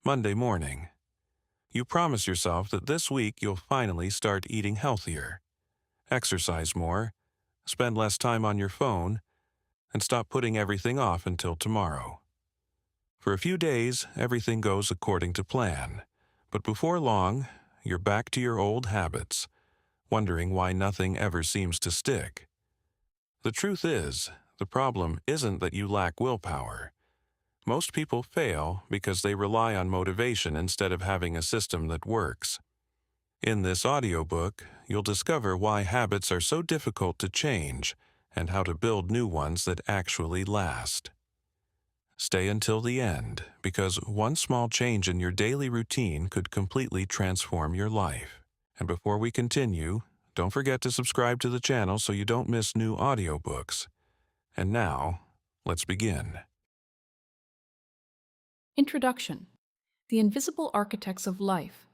Monday morning. You promise yourself that this week you'll finally start eating healthier, exercise more, spend less time on your phone, and stop putting everything off until tomorrow. For a few days, everything goes according to plan, but before long, you're back to your old habits, wondering why nothing ever seems to stick. The truth is, the problem isn't that you lack willpower. Most people fail because they rely on motivation instead of having a system that works. In this audiobook, you'll discover why habits are so difficult to change and how to build new ones that actually last. Stay until the end, because one small change in your daily routine could completely transform your life. And before we continue, don't forget to subscribe to the channel so you don't miss new audiobooks. And now, let's begin. Introduction: The Invisible Architects of Life.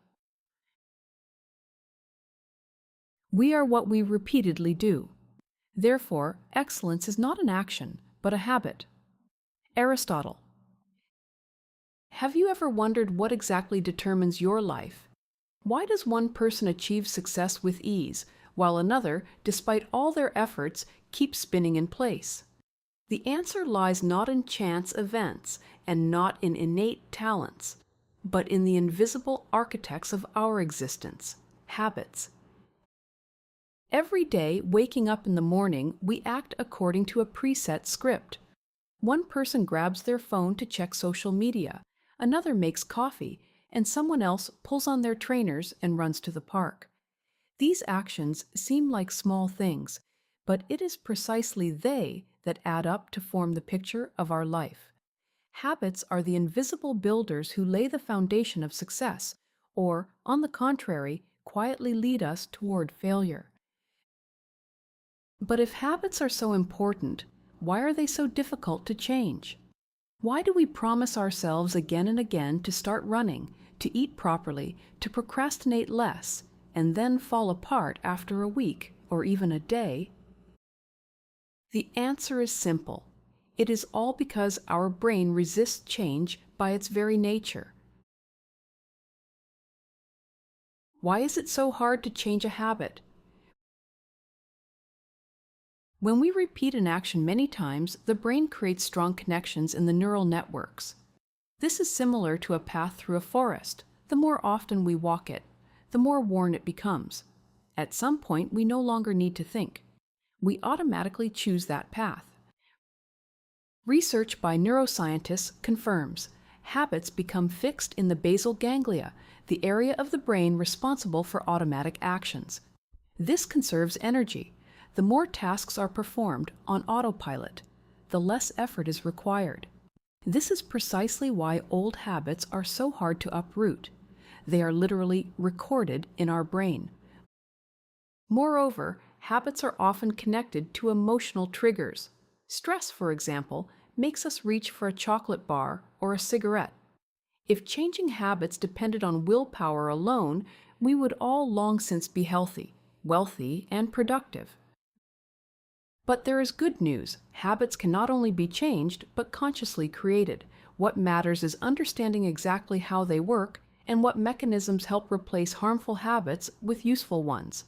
We are what we repeatedly do. Therefore, excellence is not an action, but a habit. Aristotle. Have you ever wondered what exactly determines your life? Why does one person achieve success with ease, while another, despite all their efforts, keeps spinning in place? The answer lies not in chance events and not in innate talents, but in the invisible architects of our existence, habits. Every day, waking up in the morning, we act according to a preset script. One person grabs their phone to check social media, another makes coffee, and someone else pulls on their trainers and runs to the park. These actions seem like small things, but it is precisely they that add up to form the picture of our life. Habits are the invisible builders who lay the foundation of success, or, on the contrary, quietly lead us toward failure. But if habits are so important, why are they so difficult to change? Why do we promise ourselves again and again to start running, to eat properly, to procrastinate less, and then fall apart after a week or even a day? The answer is simple. It is all because our brain resists change by its very nature. Why is it so hard to change a habit? When we repeat an action many times, the brain creates strong connections in the neural networks. This is similar to a path through a forest. The more often we walk it, the more worn it becomes. At some point, we no longer need to think. We automatically choose that path. Research by neuroscientists confirms habits become fixed in the basal ganglia, the area of the brain responsible for automatic actions. This conserves energy. The more tasks are performed on autopilot, the less effort is required. This is precisely why old habits are so hard to uproot. They are literally recorded in our brain. Moreover, habits are often connected to emotional triggers. Stress, for example, makes us reach for a chocolate bar or a cigarette. If changing habits depended on willpower alone, we would all long since be healthy, wealthy, and productive. But there is good news. Habits can not only be changed, but consciously created. What matters is understanding exactly how they work and what mechanisms help replace harmful habits with useful ones.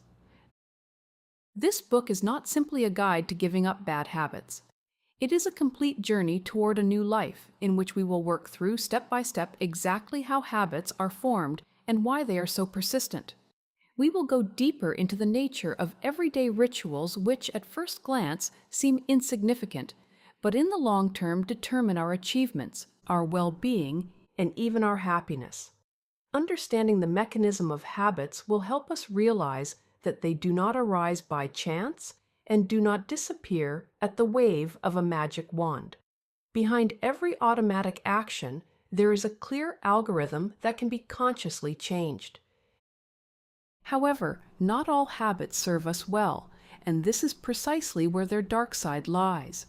This book is not simply a guide to giving up bad habits. It is a complete journey toward a new life, in which we will work through step by step exactly how habits are formed and why they are so persistent. We will go deeper into the nature of everyday rituals which, at first glance, seem insignificant, but in the long term determine our achievements, our well-being, and even our happiness. Understanding the mechanism of habits will help us realize that they do not arise by chance and do not disappear at the wave of a magic wand. Behind every automatic action, there is a clear algorithm that can be consciously changed. However, not all habits serve us well, and this is precisely where their dark side lies.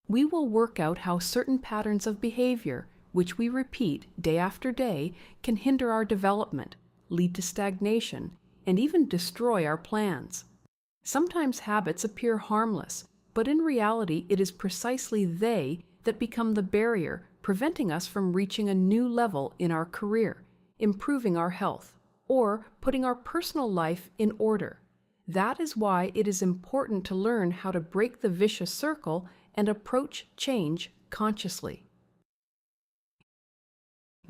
We will work out how certain patterns of behavior, which we repeat day after day, can hinder our development, lead to stagnation, and even destroy our plans. Sometimes habits appear harmless, but in reality it is precisely they that become the barrier preventing us from reaching a new level in our career, improving our health, or putting our personal life in order. That is why it is important to learn how to break the vicious circle and approach change consciously.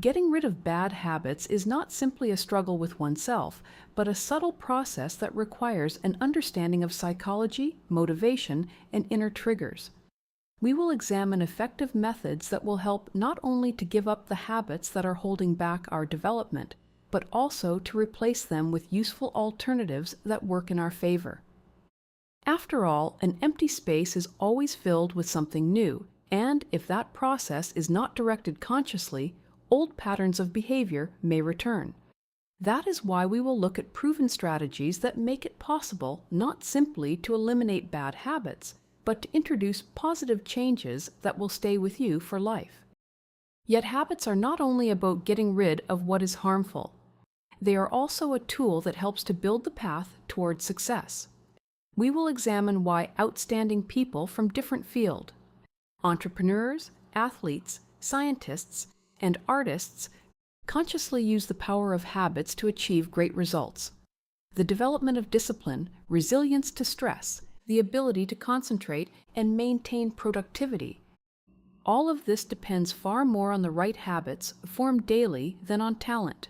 Getting rid of bad habits is not simply a struggle with oneself, but a subtle process that requires an understanding of psychology, motivation, and inner triggers. We will examine effective methods that will help not only to give up the habits that are holding back our development, but also to replace them with useful alternatives that work in our favor. After all, an empty space is always filled with something new, and if that process is not directed consciously, old patterns of behavior may return. That is why we will look at proven strategies that make it possible not simply to eliminate bad habits, but to introduce positive changes that will stay with you for life. Yet habits are not only about getting rid of what is harmful. They are also a tool that helps to build the path toward success. We will examine why outstanding people from different fields, entrepreneurs, athletes, scientists, and artists consciously use the power of habits to achieve great results. The development of discipline, resilience to stress, the ability to concentrate and maintain productivity. All of this depends far more on the right habits formed daily than on talent.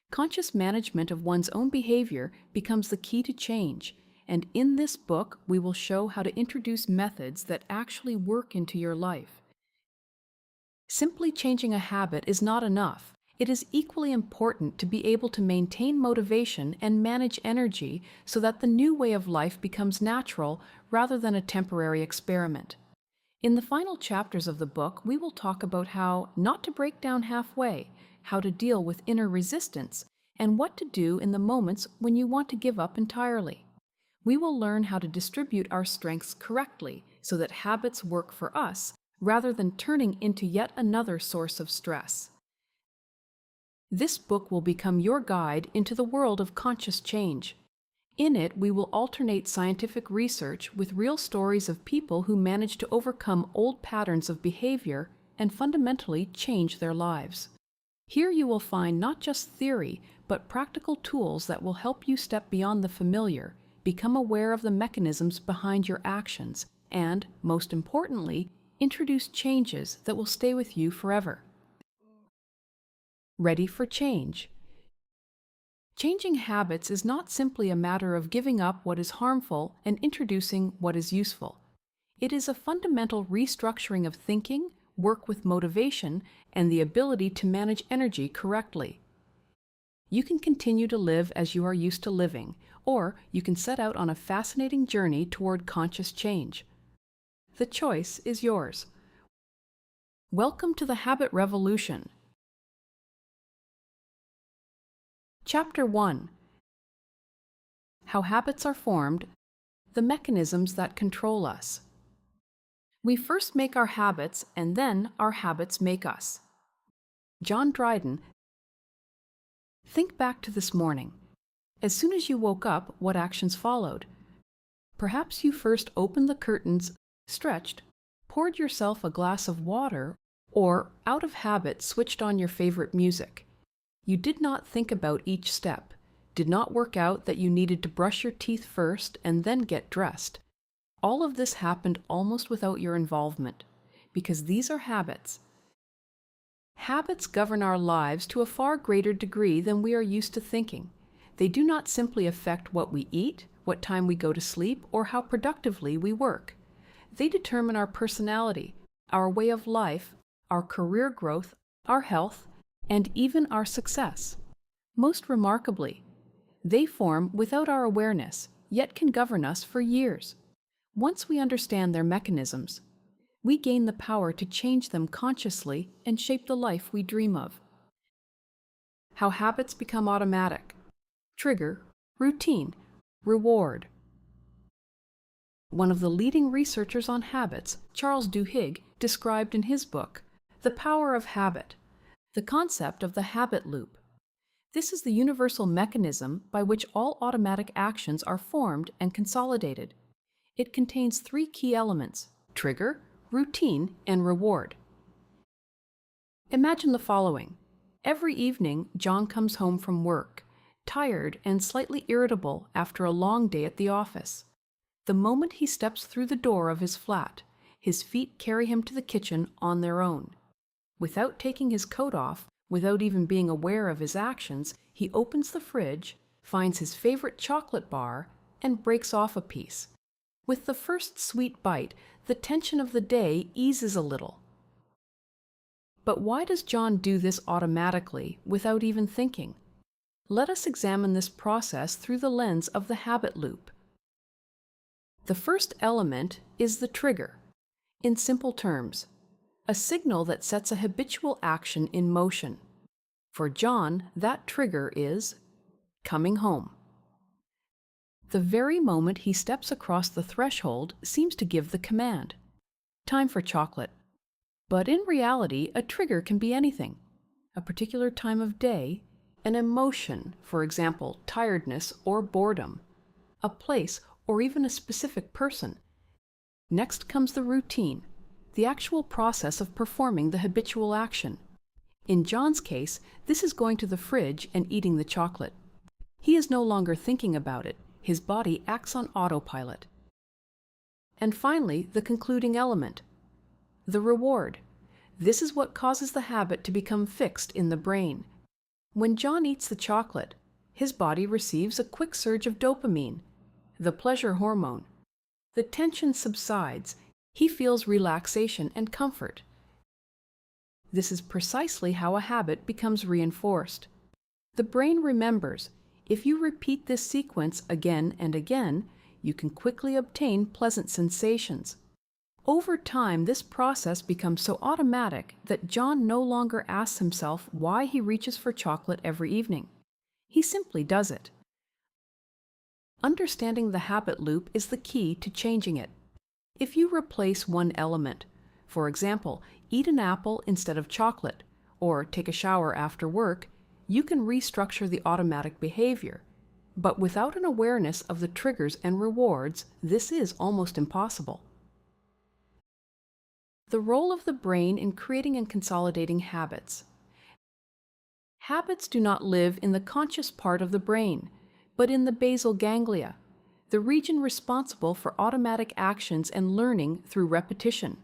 Conscious management of one's own behavior becomes the key to change, and in this book we will show how to introduce methods that actually work into your life. Simply changing a habit is not enough. It is equally important to be able to maintain motivation and manage energy so that the new way of life becomes natural rather than a temporary experiment. In the final chapters of the book, we will talk about how not to break down halfway, how to deal with inner resistance, and what to do in the moments when you want to give up entirely. We will learn how to distribute our strengths correctly so that habits work for us rather than turning into yet another source of stress. This book will become your guide into the world of conscious change. In it, we will alternate scientific research with real stories of people who managed to overcome old patterns of behavior and fundamentally change their lives. Here you will find not just theory, but practical tools that will help you step beyond the familiar, become aware of the mechanisms behind your actions, and, most importantly, introduce changes that will stay with you forever. Ready for change? Changing habits is not simply a matter of giving up what is harmful and introducing what is useful. It is a fundamental restructuring of thinking, work with motivation, and the ability to manage energy correctly. You can continue to live as you are used to living, or you can set out on a fascinating journey toward conscious change. The choice is yours. Welcome to the Habit Revolution. Chapter 1. How habits are formed, the mechanisms that control us. We first make our habits, and then our habits make us. John Dryden. Think back to this morning. As soon as you woke up, what actions followed? Perhaps you first opened the curtains, stretched, poured yourself a glass of water, or, out of habit, switched on your favorite music. You did not think about each step, did not work out that you needed to brush your teeth first and then get dressed. All of this happened almost without your involvement, because these are habits. Habits govern our lives to a far greater degree than we are used to thinking. They do not simply affect what we eat, what time we go to sleep, or how productively we work. They determine our personality, our way of life, our career growth, our health, and even our success. Most remarkably, they form without our awareness, yet can govern us for years. Once we understand their mechanisms, we gain the power to change them consciously and shape the life we dream of. How habits become automatic. Trigger, routine, reward. One of the leading researchers on habits, Charles Duhigg, described in his book, The Power of Habit, the concept of the habit loop. This is the universal mechanism by which all automatic actions are formed and consolidated. It contains three key elements: trigger, routine, and reward. Imagine the following. Every evening, John comes home from work, tired and slightly irritable after a long day at the office. The moment he steps through the door of his flat, his feet carry him to the kitchen on their own. Without taking his coat off, without even being aware of his actions, he opens the fridge, finds his favorite chocolate bar, and breaks off a piece. With the first sweet bite, the tension of the day eases a little. But why does John do this automatically, without even thinking? Let us examine this process through the lens of the habit loop. The first element is the trigger. In simple terms, a signal that sets a habitual action in motion. For John, that trigger is coming home. The very moment he steps across the threshold seems to give the command, time for chocolate. But in reality, a trigger can be anything: a particular time of day, an emotion, for example, tiredness or boredom, a place, or even a specific person. Next comes the routine, the actual process of performing the habitual action. In John's case, this is going to the fridge and eating the chocolate. He is no longer thinking about it. His body acts on autopilot. And finally, the concluding element, the reward. This is what causes the habit to become fixed in the brain. When John eats the chocolate, his body receives a quick surge of dopamine, the pleasure hormone. The tension subsides. He feels relaxation and comfort. This is precisely how a habit becomes reinforced. The brain remembers. If you repeat this sequence again and again, you can quickly obtain pleasant sensations. Over time, this process becomes so automatic that John no longer asks himself why he reaches for chocolate every evening. He simply does it. Understanding the habit loop is the key to changing it. If you replace one element, for example, eat an apple instead of chocolate, or take a shower after work, you can restructure the automatic behavior. But without an awareness of the triggers and rewards, this is almost impossible. The role of the brain in creating and consolidating habits. Habits do not live in the conscious part of the brain, but in the basal ganglia, the region responsible for automatic actions and learning through repetition.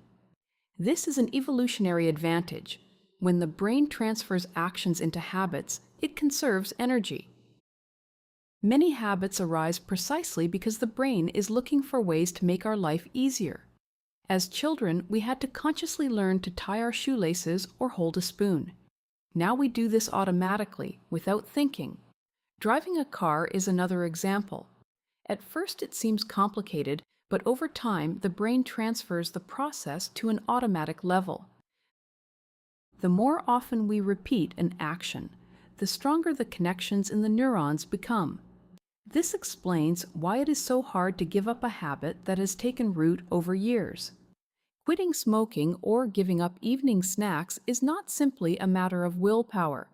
This is an evolutionary advantage. When the brain transfers actions into habits, it conserves energy. Many habits arise precisely because the brain is looking for ways to make our life easier. As children, we had to consciously learn to tie our shoelaces or hold a spoon. Now we do this automatically, without thinking. Driving a car is another example. At first it seems complicated, but over time the brain transfers the process to an automatic level. The more often we repeat an action, the stronger the connections in the neurons become. This explains why it is so hard to give up a habit that has taken root over years. Quitting smoking or giving up evening snacks is not simply a matter of willpower.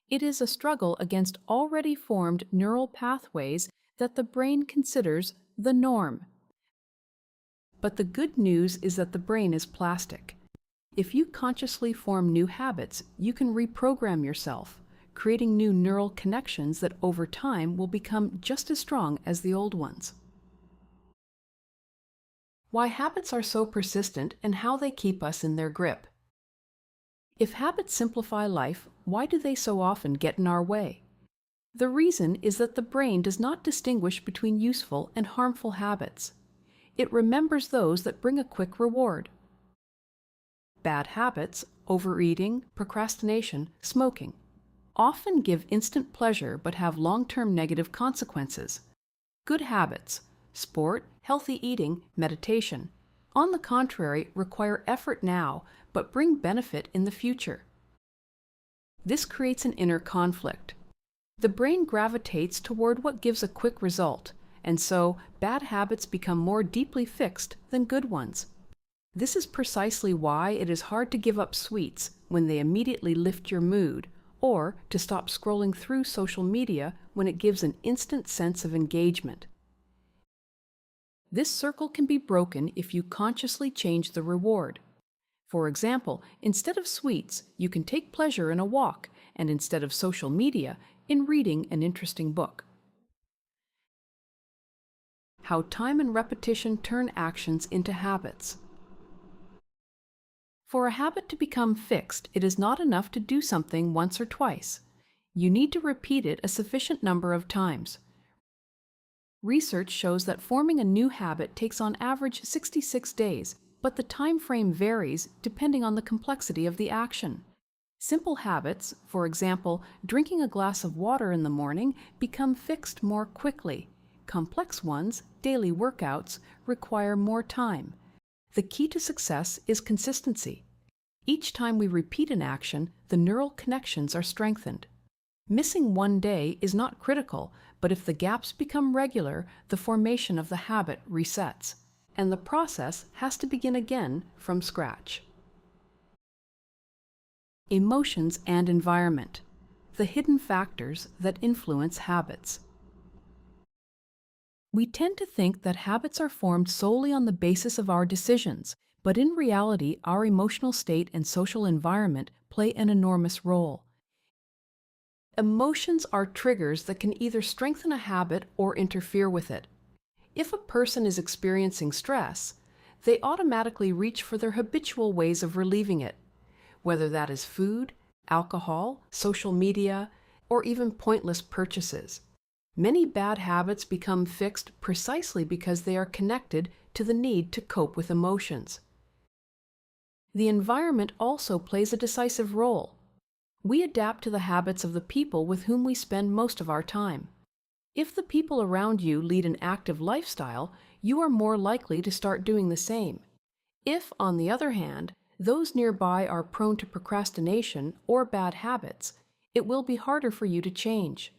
It is a struggle against already formed neural pathways that the brain considers the norm. But the good news is that the brain is plastic. If you consciously form new habits, you can reprogram yourself, creating new neural connections that over time will become just as strong as the old ones. Why habits are so persistent and how they keep us in their grip. If habits simplify life, why do they so often get in our way? The reason is that the brain does not distinguish between useful and harmful habits. It remembers those that bring a quick reward. Bad habits, overeating, procrastination, smoking, often give instant pleasure but have long-term negative consequences. Good habits, sport, healthy eating, meditation, on the contrary, require effort now but bring benefit in the future. This creates an inner conflict. The brain gravitates toward what gives a quick result, and so bad habits become more deeply fixed than good ones. This is precisely why it is hard to give up sweets when they immediately lift your mood, or to stop scrolling through social media when it gives an instant sense of engagement. This circle can be broken if you consciously change the reward. For example, instead of sweets, you can take pleasure in a walk, and instead of social media, in reading an interesting book. How time and repetition turn actions into habits. For a habit to become fixed, it is not enough to do something once or twice. You need to repeat it a sufficient number of times. Research shows that forming a new habit takes on average 66 days, but the time frame varies depending on the complexity of the action. Simple habits, for example, drinking a glass of water in the morning, become fixed more quickly. Complex ones, daily workouts, require more time. The key to success is consistency. Each time we repeat an action, the neural connections are strengthened. Missing one day is not critical, but if the gaps become regular, the formation of the habit resets, and the process has to begin again from scratch. Emotions and environment, the hidden factors that influence habits. We tend to think that habits are formed solely on the basis of our decisions, but in reality, our emotional state and social environment play an enormous role. Emotions are triggers that can either strengthen a habit or interfere with it. If a person is experiencing stress, they automatically reach for their habitual ways of relieving it, whether that is food, alcohol, social media, or even pointless purchases. Many bad habits become fixed precisely because they are connected to the need to cope with emotions. The environment also plays a decisive role. We adapt to the habits of the people with whom we spend most of our time. If the people around you lead an active lifestyle, you are more likely to start doing the same. If, on the other hand, those nearby are prone to procrastination or bad habits, it will be harder for you to change.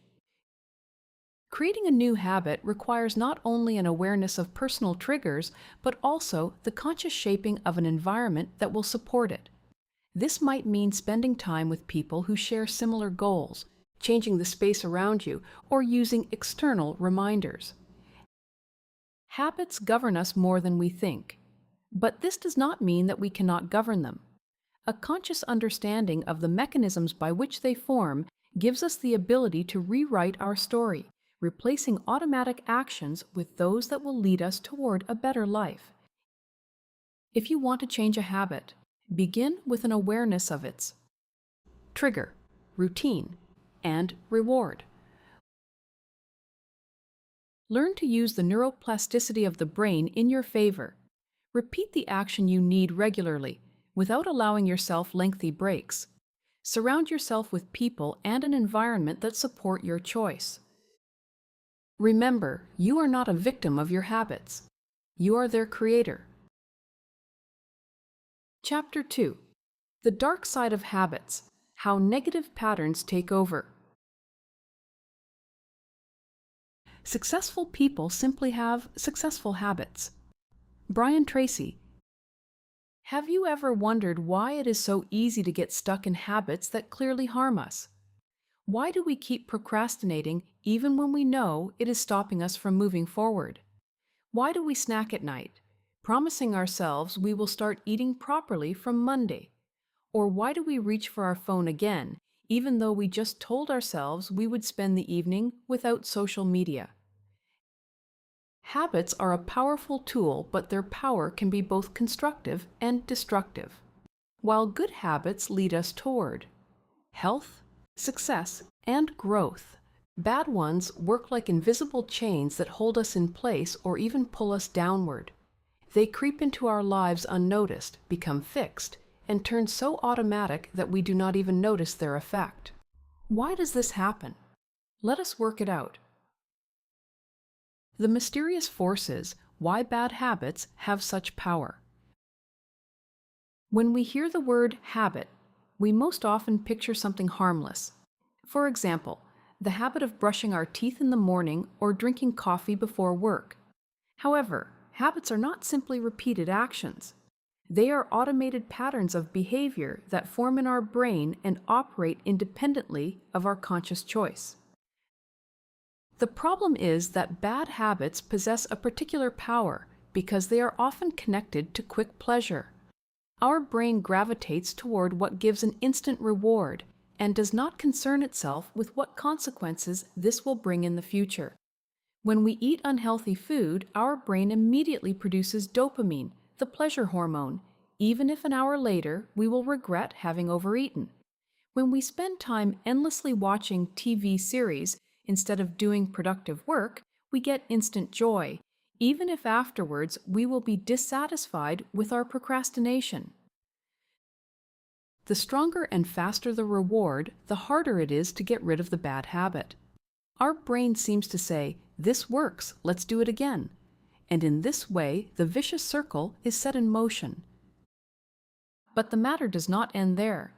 Creating a new habit requires not only an awareness of personal triggers, but also the conscious shaping of an environment that will support it. This might mean spending time with people who share similar goals, changing the space around you, or using external reminders. Habits govern us more than we think, but this does not mean that we cannot govern them. A conscious understanding of the mechanisms by which they form gives us the ability to rewrite our story, replacing automatic actions with those that will lead us toward a better life. If you want to change a habit, begin with an awareness of its trigger, routine, and reward. Learn to use the neuroplasticity of the brain in your favor. Repeat the action you need regularly, without allowing yourself lengthy breaks. Surround yourself with people and an environment that support your choice. Remember, you are not a victim of your habits. You are their creator. Chapter 2. The Dark Side of Habits: How Negative Patterns Take Over. Successful people simply have successful habits. Brian Tracy. Have you ever wondered why it is so easy to get stuck in habits that clearly harm us? Why do we keep procrastinating even when we know it is stopping us from moving forward? Why do we snack at night, promising ourselves we will start eating properly from Monday? Or why do we reach for our phone again, even though we just told ourselves we would spend the evening without social media? Habits are a powerful tool, but their power can be both constructive and destructive. While good habits lead us toward health, success, and growth, bad ones work like invisible chains that hold us in place or even pull us downward. They creep into our lives unnoticed, become fixed, and turn so automatic that we do not even notice their effect. Why does this happen? Let us work it out. The mysterious force is why bad habits have such power. When we hear the word habit, we most often picture something harmless. For example, the habit of brushing our teeth in the morning or drinking coffee before work. However, habits are not simply repeated actions. They are automated patterns of behavior that form in our brain and operate independently of our conscious choice. The problem is that bad habits possess a particular power because they are often connected to quick pleasure. Our brain gravitates toward what gives an instant reward and does not concern itself with what consequences this will bring in the future. When we eat unhealthy food, our brain immediately produces dopamine, the pleasure hormone, even if an hour later we will regret having overeaten. When we spend time endlessly watching TV series instead of doing productive work, we get instant joy, even if afterwards we will be dissatisfied with our procrastination. The stronger and faster the reward, the harder it is to get rid of the bad habit. Our brain seems to say, "This works, let's do it again." And in this way, the vicious circle is set in motion. But the matter does not end there.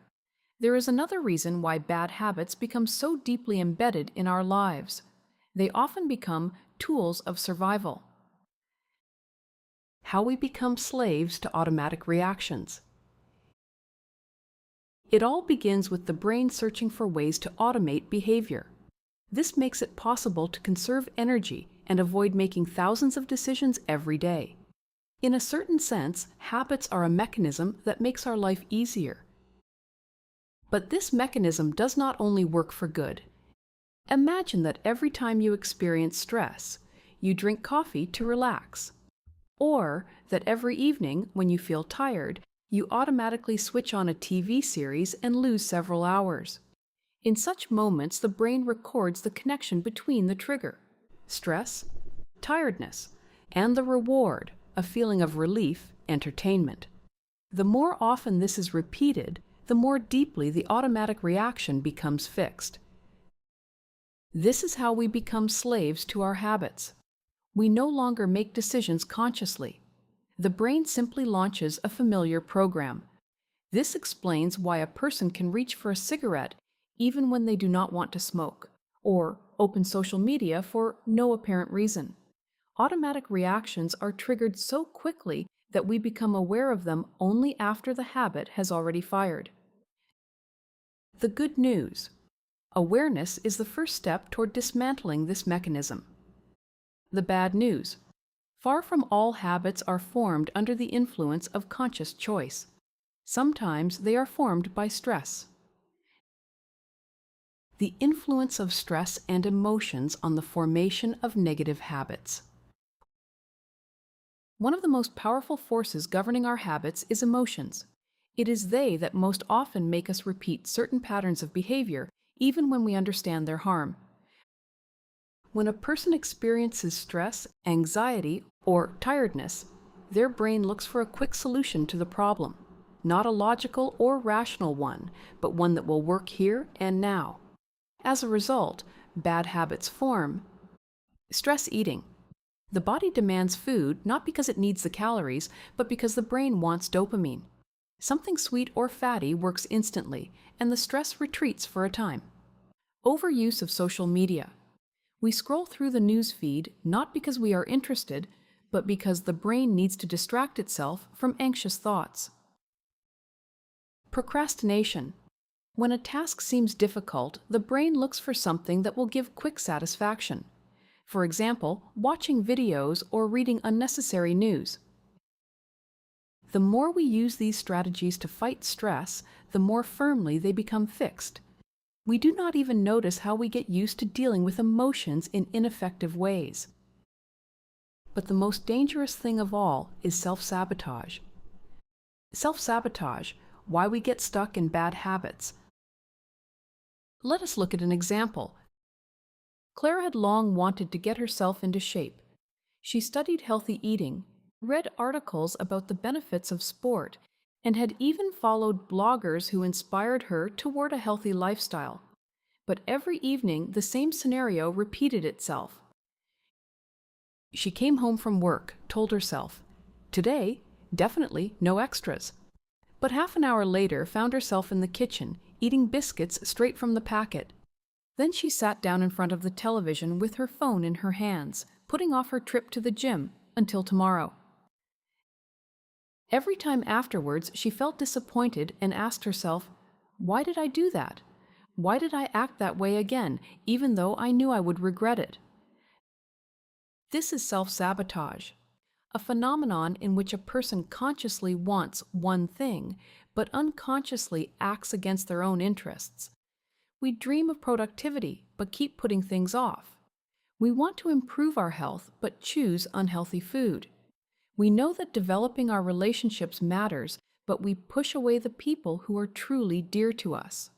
There is another reason why bad habits become so deeply embedded in our lives. They often become tools of survival. How we become slaves to automatic reactions. It all begins with the brain searching for ways to automate behavior. This makes it possible to conserve energy and avoid making thousands of decisions every day. In a certain sense, habits are a mechanism that makes our life easier. But this mechanism does not only work for good. Imagine that every time you experience stress, you drink coffee to relax. Or that every evening, when you feel tired, you automatically switch on a TV series and lose several hours. In such moments, the brain records the connection between the trigger, stress, tiredness, and the reward, a feeling of relief, entertainment. The more often this is repeated, the more deeply the automatic reaction becomes fixed. This is how we become slaves to our habits. We no longer make decisions consciously. The brain simply launches a familiar program. This explains why a person can reach for a cigarette even when they do not want to smoke, or open social media for no apparent reason. Automatic reactions are triggered so quickly that we become aware of them only after the habit has already fired. The good news: awareness is the first step toward dismantling this mechanism. The bad news: far from all habits are formed under the influence of conscious choice. Sometimes they are formed by stress. The influence of stress and emotions on the formation of negative habits. One of the most powerful forces governing our habits is emotions. It is they that most often make us repeat certain patterns of behavior, even when we understand their harm. When a person experiences stress, anxiety, or tiredness, their brain looks for a quick solution to the problem, not a logical or rational one, but one that will work here and now. As a result, bad habits form. Stress eating. The body demands food not because it needs the calories, but because the brain wants dopamine. Something sweet or fatty works instantly, and the stress retreats for a time. Overuse of social media. We scroll through the news feed not because we are interested, but because the brain needs to distract itself from anxious thoughts. Procrastination. When a task seems difficult, the brain looks for something that will give quick satisfaction. For example, watching videos or reading unnecessary news. The more we use these strategies to fight stress, the more firmly they become fixed. We do not even notice how we get used to dealing with emotions in ineffective ways. But the most dangerous thing of all is self-sabotage. Self-sabotage, why we get stuck in bad habits. Let us look at an example. Clara had long wanted to get herself into shape. She studied healthy eating, read articles about the benefits of sport, and had even followed bloggers who inspired her toward a healthy lifestyle. But every evening, the same scenario repeated itself. She came home from work, told herself, "Today, definitely no extras." But half an hour later found herself in the kitchen, eating biscuits straight from the packet. Then she sat down in front of the television with her phone in her hands, putting off her trip to the gym until tomorrow. Every time afterwards, she felt disappointed and asked herself, "Why did I do that? Why did I act that way again, even though I knew I would regret it?" This is self-sabotage. a phenomenon in which a person consciously wants one thing, but unconsciously acts against their own interests. We dream of productivity, but keep putting things off. We want to improve our health, but choose unhealthy food. We know that developing our relationships matters, but we push away the people who are truly dear to us.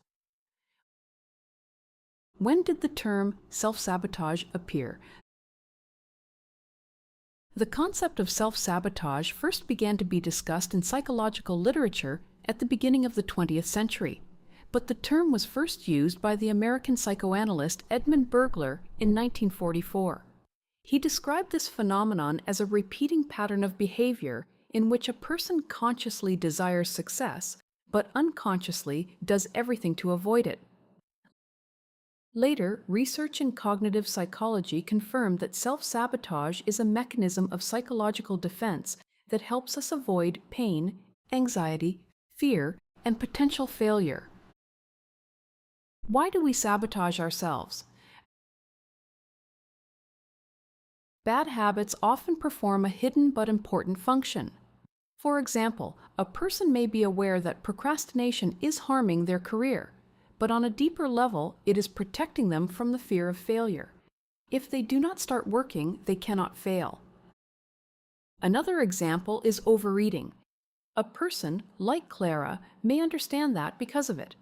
When did the term self-sabotage appear? The concept of self-sabotage first began to be discussed in psychological literature at the beginning of the 20th century, but the term was first used by the American psychoanalyst Edmund Bergler in 1944. He described this phenomenon as a repeating pattern of behavior in which a person consciously desires success, but unconsciously does everything to avoid it. Later, research in cognitive psychology confirmed that self-sabotage is a mechanism of psychological defense that helps us avoid pain, anxiety, fear, and potential failure. Why do we sabotage ourselves? Bad habits often perform a hidden but important function. For example, a person may be aware that procrastination is harming their career, but on a deeper level, it is protecting them from the fear of failure. If they do not start working, they cannot fail. Another example is overeating. A person, like Clara, may understand that because of it.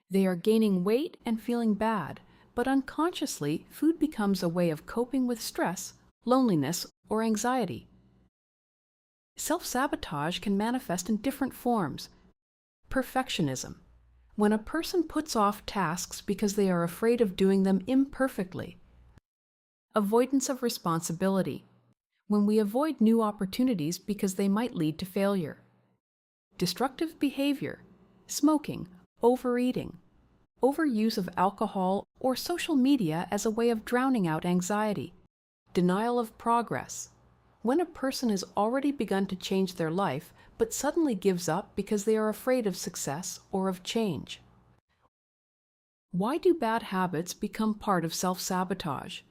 They are gaining weight and feeling bad, but unconsciously, food becomes a way of coping with stress, loneliness, or anxiety. Self-sabotage can manifest in different forms. Perfectionism. When a person puts off tasks because they are afraid of doing them imperfectly. Avoidance of responsibility. When we avoid new opportunities because they might lead to failure. Destructive behavior. Smoking, overeating, overuse of alcohol or social media as a way of drowning out anxiety. Denial of progress. When a person has already begun to change their life, but suddenly gives up because they are afraid of success or of change. Why do bad habits become part of self-sabotage?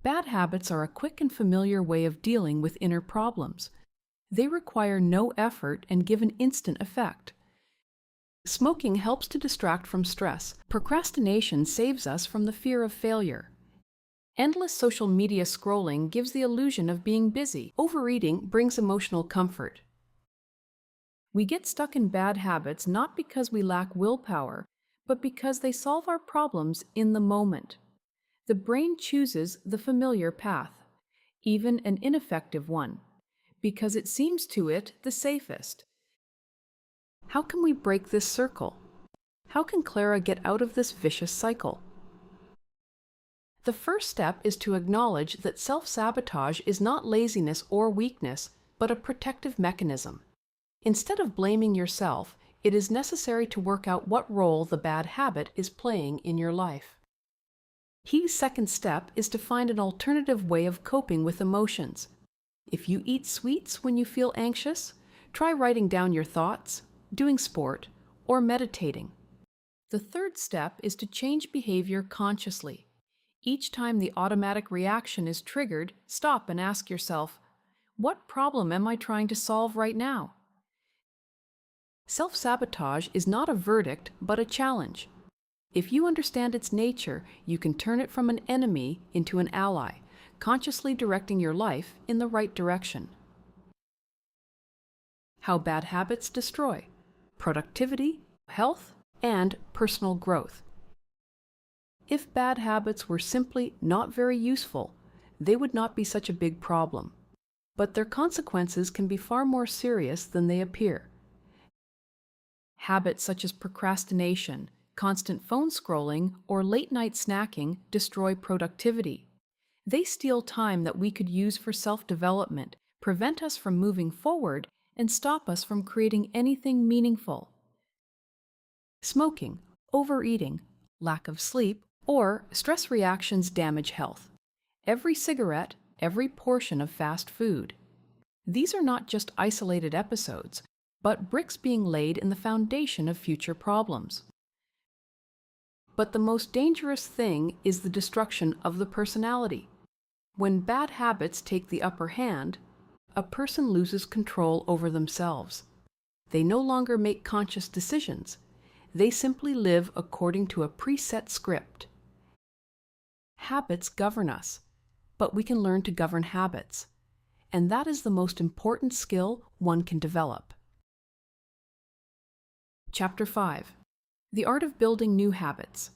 Bad habits are a quick and familiar way of dealing with inner problems. They require no effort and give an instant effect. Smoking helps to distract from stress. Procrastination saves us from the fear of failure. Endless social media scrolling gives the illusion of being busy. Overeating brings emotional comfort. We get stuck in bad habits not because we lack willpower, but because they solve our problems in the moment. The brain chooses the familiar path, even an ineffective one, because it seems to it the safest. How can we break this circle? How can Clara get out of this vicious cycle? The first step is to acknowledge that self-sabotage is not laziness or weakness, but a protective mechanism. Instead of blaming yourself, it is necessary to work out what role the bad habit is playing in your life. His second step is to find an alternative way of coping with emotions. If you eat sweets when you feel anxious, try writing down your thoughts, doing sport, or meditating. The third step is to change behavior consciously. Each time the automatic reaction is triggered, stop and ask yourself, what problem am I trying to solve right now? Self-sabotage is not a verdict, but a challenge. If you understand its nature, you can turn it from an enemy into an ally, consciously directing your life in the right direction. How bad habits destroy productivity, health, and personal growth. If bad habits were simply not very useful, they would not be such a big problem. But their consequences can be far more serious than they appear. Habits such as procrastination, constant phone scrolling, or late-night snacking destroy productivity. They steal time that we could use for self-development, prevent us from moving forward, and stop us from creating anything meaningful. Smoking, overeating, lack of sleep, or stress reactions damage health. Every cigarette, every portion of fast food. These are not just isolated episodes, but bricks being laid in the foundation of future problems. But the most dangerous thing is the destruction of the personality. When bad habits take the upper hand, a person loses control over themselves. They no longer make conscious decisions. They simply live according to a preset script. Habits govern us, but we can learn to govern habits, and that is the most important skill one can develop. Chapter 5. The Art of Building New Habits.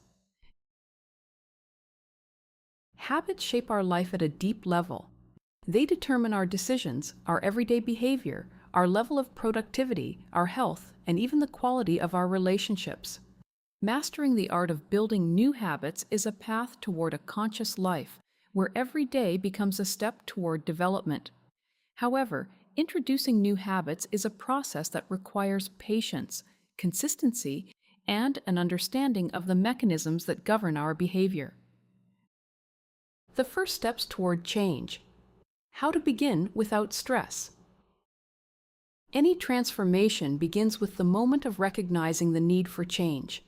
Habits shape our life at a deep level. They determine our decisions, our everyday behavior, our level of productivity, our health, and even the quality of our relationships. Mastering the art of building new habits is a path toward a conscious life, where every day becomes a step toward development. However, introducing new habits is a process that requires patience, consistency, and an understanding of the mechanisms that govern our behavior. The first steps toward change. How to begin without stress. Any transformation begins with the moment of recognizing the need for change.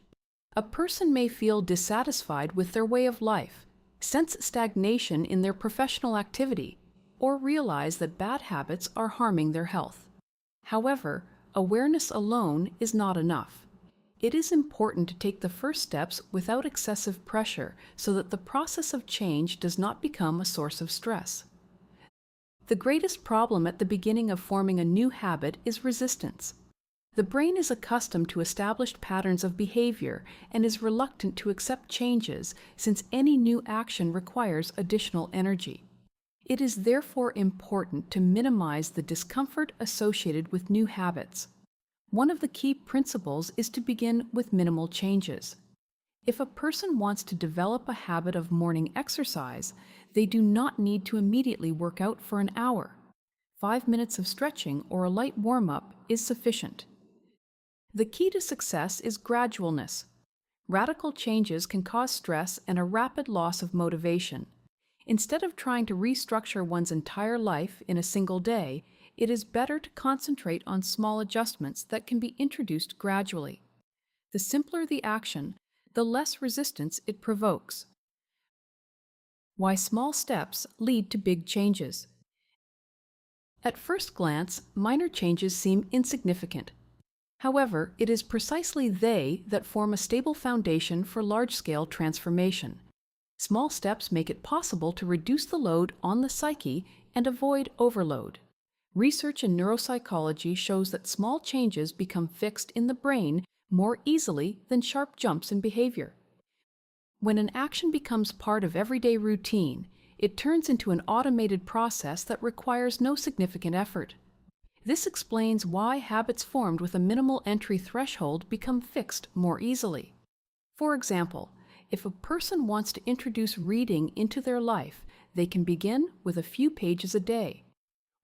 A person may feel dissatisfied with their way of life, sense stagnation in their professional activity, or realize that bad habits are harming their health. However, awareness alone is not enough. It is important to take the first steps without excessive pressure so that the process of change does not become a source of stress. The greatest problem at the beginning of forming a new habit is resistance. The brain is accustomed to established patterns of behavior and is reluctant to accept changes since any new action requires additional energy. It is therefore important to minimize the discomfort associated with new habits. One of the key principles is to begin with minimal changes. If a person wants to develop a habit of morning exercise, they do not need to immediately work out for an hour. 5 minutes of stretching or a light warm-up is sufficient. The key to success is gradualness. Radical changes can cause stress and a rapid loss of motivation. Instead of trying to restructure one's entire life in a single day, it is better to concentrate on small adjustments that can be introduced gradually. The simpler the action, the less resistance it provokes. Why small steps lead to big changes. At first glance, minor changes seem insignificant. However, it is precisely they that form a stable foundation for large-scale transformation. Small steps make it possible to reduce the load on the psyche and avoid overload. Research in neuropsychology shows that small changes become fixed in the brain more easily than sharp jumps in behavior. When an action becomes part of everyday routine, it turns into an automated process that requires no significant effort. This explains why habits formed with a minimal entry threshold become fixed more easily. For example, if a person wants to introduce reading into their life, they can begin with a few pages a day.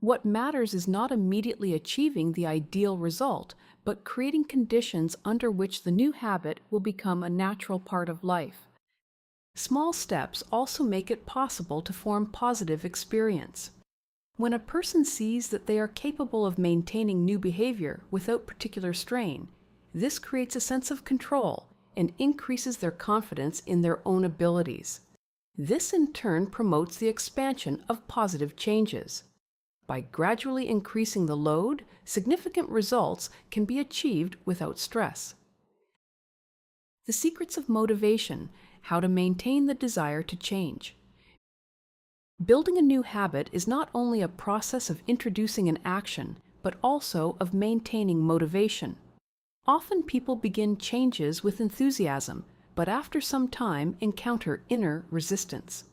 What matters is not immediately achieving the ideal result, but creating conditions under which the new habit will become a natural part of life. Small steps also make it possible to form positive experience. When a person sees that they are capable of maintaining new behavior without particular strain, this creates a sense of control and increases their confidence in their own abilities. This in turn promotes the expansion of positive changes. By gradually increasing the load, significant results can be achieved without stress. The secrets of motivation, how to maintain the desire to change. Building a new habit is not only a process of introducing an action, but also of maintaining motivation. Often people begin changes with enthusiasm, but after some time encounter inner resistance.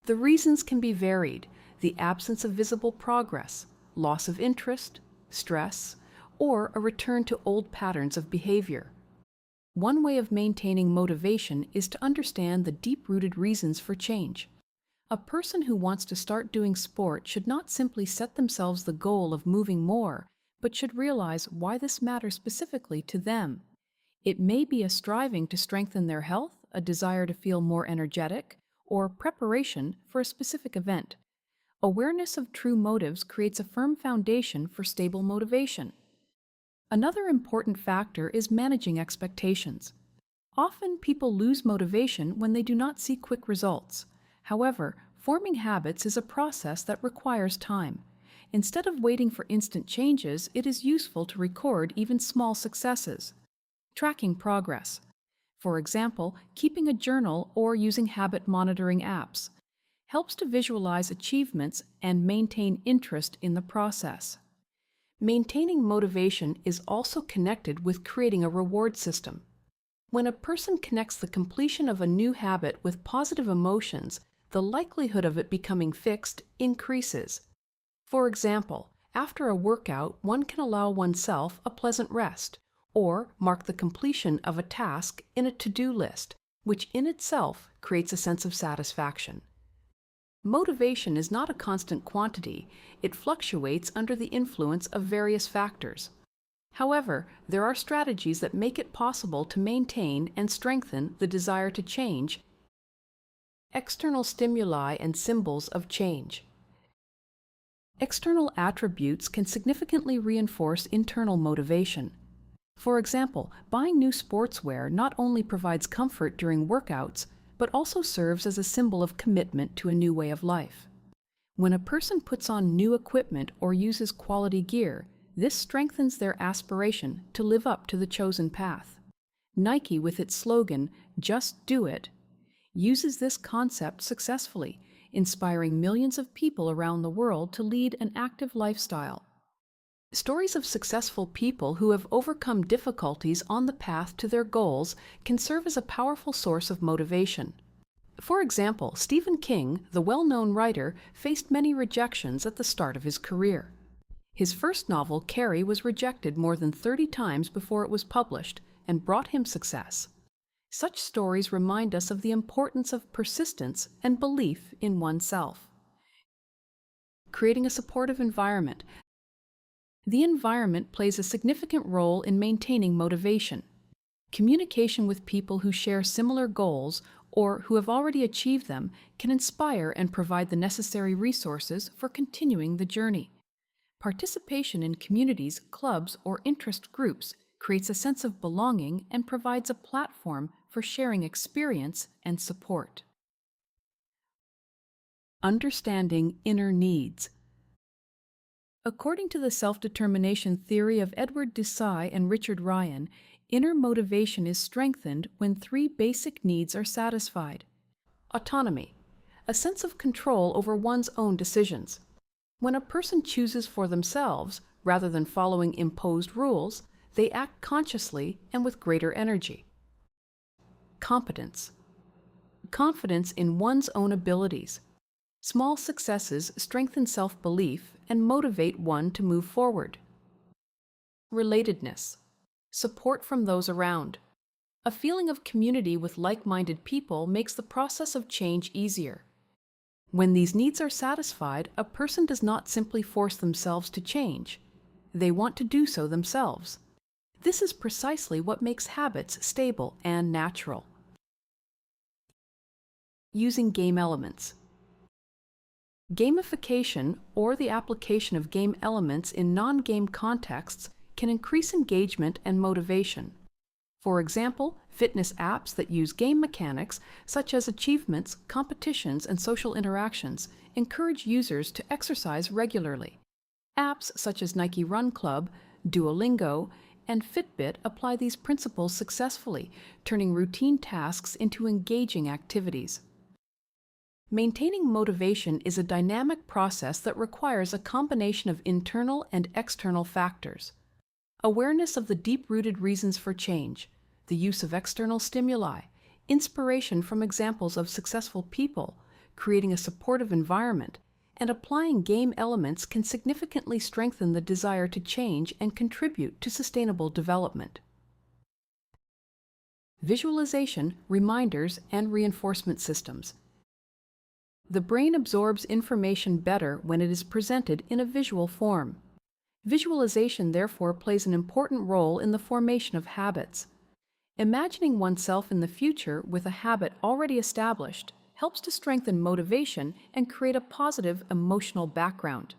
The reasons can be varied: the absence of visible progress, loss of interest, stress, or a return to old patterns of behavior. One way of maintaining motivation is to understand the deep-rooted reasons for change. A person who wants to start doing sport should not simply set themselves the goal of moving more, but should realize why this matters specifically to them. It may be a striving to strengthen their health, a desire to feel more energetic, or preparation for a specific event. Awareness of true motives creates a firm foundation for stable motivation. Another important factor is managing expectations. Often people lose motivation when they do not see quick results. However, Forming habits is a process that requires time. Instead of waiting for instant changes, it is useful to record even small successes. Tracking progress. For example, keeping a journal or using habit monitoring apps helps to visualize achievements and maintain interest in the process. Maintaining motivation is also connected with creating a reward system. When a person connects the completion of a new habit with positive emotions, the likelihood of it becoming fixed increases. For example, after a workout, one can allow oneself a pleasant rest, or mark the completion of a task in a to-do list, which in itself creates a sense of satisfaction. Motivation is not a constant quantity. It fluctuates under the influence of various factors. However, there are strategies that make it possible to maintain and strengthen the desire to change. External stimuli and symbols of change. External attributes can significantly reinforce internal motivation. For example, buying new sportswear not only provides comfort during workouts, but also serves as a symbol of commitment to a new way of life. When a person puts on new equipment or uses quality gear, this strengthens their aspiration to live up to the chosen path. Nike, with its slogan, "Just Do It," uses this concept successfully, inspiring millions of people around the world to lead an active lifestyle. Stories of successful people who have overcome difficulties on the path to their goals can serve as a powerful source of motivation. For example, Stephen King, the well-known writer, faced many rejections at the start of his career. His first novel, Carrie, was rejected more than 30 times before it was published and brought him success. Such stories remind us of the importance of persistence and belief in oneself. Creating a supportive environment. The environment plays a significant role in maintaining motivation. Communication with people who share similar goals or who have already achieved them can inspire and provide the necessary resources for continuing the journey. Participation in communities, clubs, or interest groups creates a sense of belonging and provides a platform for sharing experience and support. Understanding inner needs. According to the self-determination theory of Edward Desai and Richard Ryan, inner motivation is strengthened when 3 basic needs are satisfied. Autonomy, a sense of control over one's own decisions. When a person chooses for themselves, rather than following imposed rules, they act consciously and with greater energy. Competence, confidence in one's own abilities. Small successes strengthen self-belief and motivate one to move forward. Relatedness, support from those around. A feeling of community with like-minded people makes the process of change easier. When these needs are satisfied, a person does not simply force themselves to change. They want to do so themselves. This is precisely what makes habits stable and natural. Using game elements. Gamification, or the application of game elements in non-game contexts, can increase engagement and motivation. For example, fitness apps that use game mechanics, such as achievements, competitions, and social interactions, encourage users to exercise regularly. Apps such as Nike Run Club, Duolingo, and Fitbit apply these principles successfully, turning routine tasks into engaging activities. Maintaining motivation is a dynamic process that requires a combination of internal and external factors. Awareness of the deep-rooted reasons for change, the use of external stimuli, inspiration from examples of successful people, creating a supportive environment, and applying game elements can significantly strengthen the desire to change and contribute to sustainable development. Visualization, reminders, and reinforcement systems. The brain absorbs information better when it is presented in a visual form. Visualization, therefore, plays an important role in the formation of habits. Imagining oneself in the future with a habit already established helps to strengthen motivation and create a positive emotional background.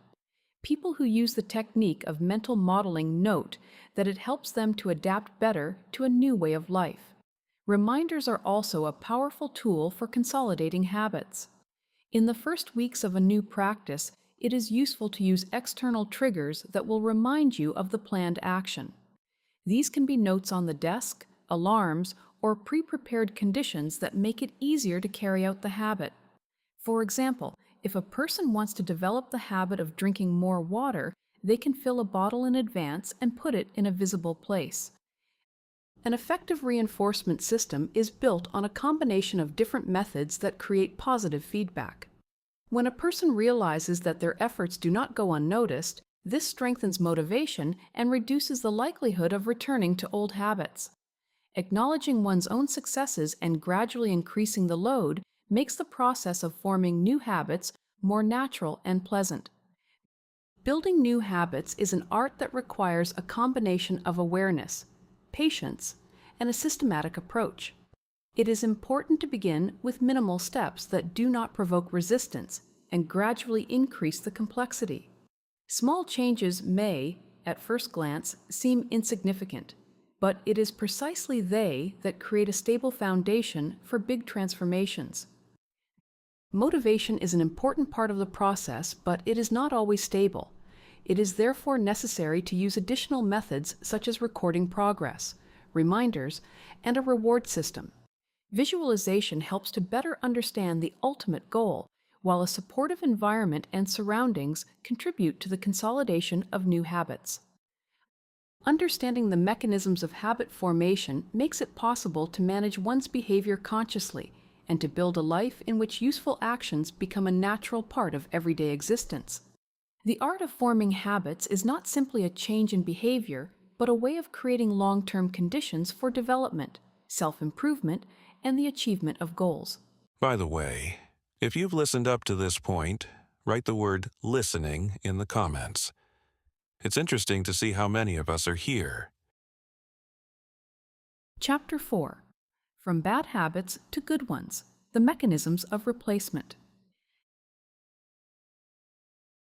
People who use the technique of mental modeling note that it helps them to adapt better to a new way of life. Reminders are also a powerful tool for consolidating habits. In the first weeks of a new practice, it is useful to use external triggers that will remind you of the planned action. These can be notes on the desk, alarms, or pre-prepared conditions that make it easier to carry out the habit. For example, if a person wants to develop the habit of drinking more water, they can fill a bottle in advance and put it in a visible place. An effective reinforcement system is built on a combination of different methods that create positive feedback. When a person realizes that their efforts do not go unnoticed, this strengthens motivation and reduces the likelihood of returning to old habits. Acknowledging one's own successes and gradually increasing the load makes the process of forming new habits more natural and pleasant. Building new habits is an art that requires a combination of awareness, patience, and a systematic approach. It is important to begin with minimal steps that do not provoke resistance and gradually increase the complexity. Small changes may, at first glance, seem insignificant, but it is precisely they that create a stable foundation for big transformations. Motivation is an important part of the process, but it is not always stable. It is therefore necessary to use additional methods such as recording progress, reminders, and a reward system. Visualization helps to better understand the ultimate goal, while a supportive environment and surroundings contribute to the consolidation of new habits. Understanding the mechanisms of habit formation makes it possible to manage one's behavior consciously and to build a life in which useful actions become a natural part of everyday existence. The art of forming habits is not simply a change in behavior, but a way of creating long-term conditions for development, self-improvement, and the achievement of goals. By the way, if you've listened up to this point, write the word listening in the comments. It's interesting to see how many of us are here. Chapter 4. From Bad Habits to Good Ones, the Mechanisms of Replacement.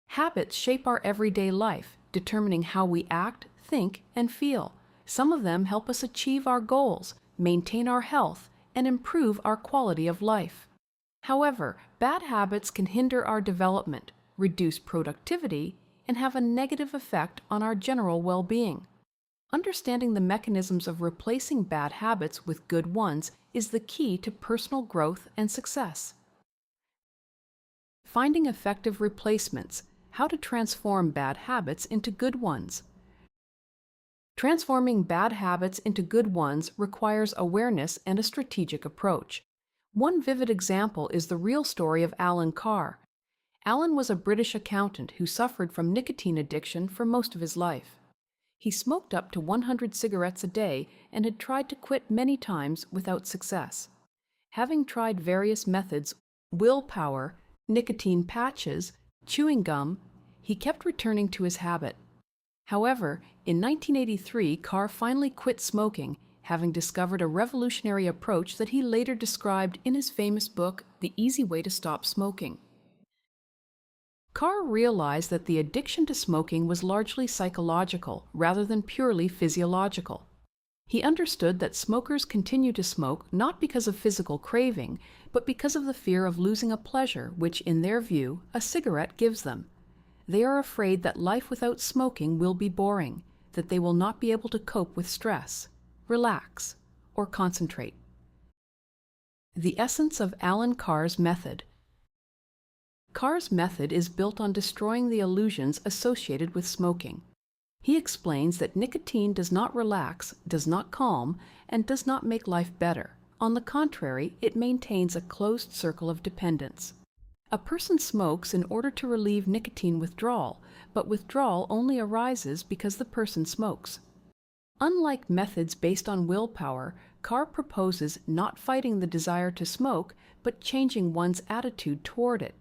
Habits shape our everyday life, determining how we act, think, and feel. Some of them help us achieve our goals, maintain our health, and improve our quality of life. However, bad habits can hinder our development, reduce productivity, and have a negative effect on our general well-being. Understanding the mechanisms of replacing bad habits with good ones is the key to personal growth and success. Finding effective replacements. How to transform bad habits into good ones. Transforming bad habits into good ones requires awareness and a strategic approach. One vivid example is the real story of Alan Carr. Alan was a British accountant who suffered from nicotine addiction for most of his life. He smoked up to 100 cigarettes a day and had tried to quit many times without success. Having tried various methods, willpower, nicotine patches, chewing gum, he kept returning to his habit. However, in 1983, Carr finally quit smoking, having discovered a revolutionary approach that he later described in his famous book, The Easy Way to Stop Smoking. Carr realized that the addiction to smoking was largely psychological rather than purely physiological. He understood that smokers continue to smoke not because of physical craving, but because of the fear of losing a pleasure which, in their view, a cigarette gives them. They are afraid that life without smoking will be boring, that they will not be able to cope with stress, relax, or concentrate. The essence of Alan Carr's method. Carr's method is built on destroying the illusions associated with smoking. He explains that nicotine does not relax, does not calm, and does not make life better. On the contrary, it maintains a closed circle of dependence. A person smokes in order to relieve nicotine withdrawal, but withdrawal only arises because the person smokes. Unlike methods based on willpower, Carr proposes not fighting the desire to smoke, but changing one's attitude toward it.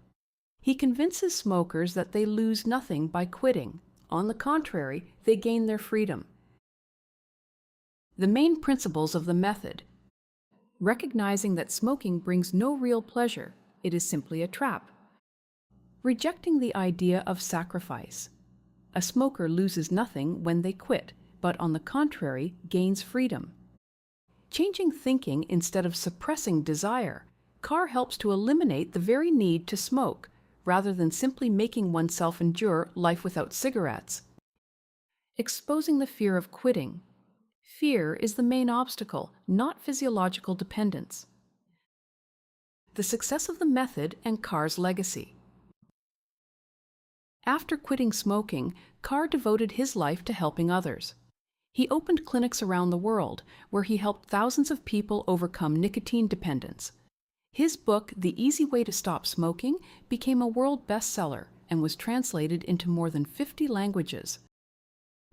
He convinces smokers that they lose nothing by quitting. On the contrary, they gain their freedom. The main principles of the method. Recognizing that smoking brings no real pleasure, it is simply a trap. Rejecting the idea of sacrifice. A smoker loses nothing when they quit, but on the contrary, gains freedom. Changing thinking instead of suppressing desire. Carr helps to eliminate the very need to smoke, rather than simply making oneself endure life without cigarettes. Exposing the fear of quitting. Fear is the main obstacle, not physiological dependence. The success of the method and Carr's legacy. After quitting smoking, Carr devoted his life to helping others. He opened clinics around the world where he helped thousands of people overcome nicotine dependence. His book, The Easy Way to Stop Smoking, became a world bestseller and was translated into more than 50 languages.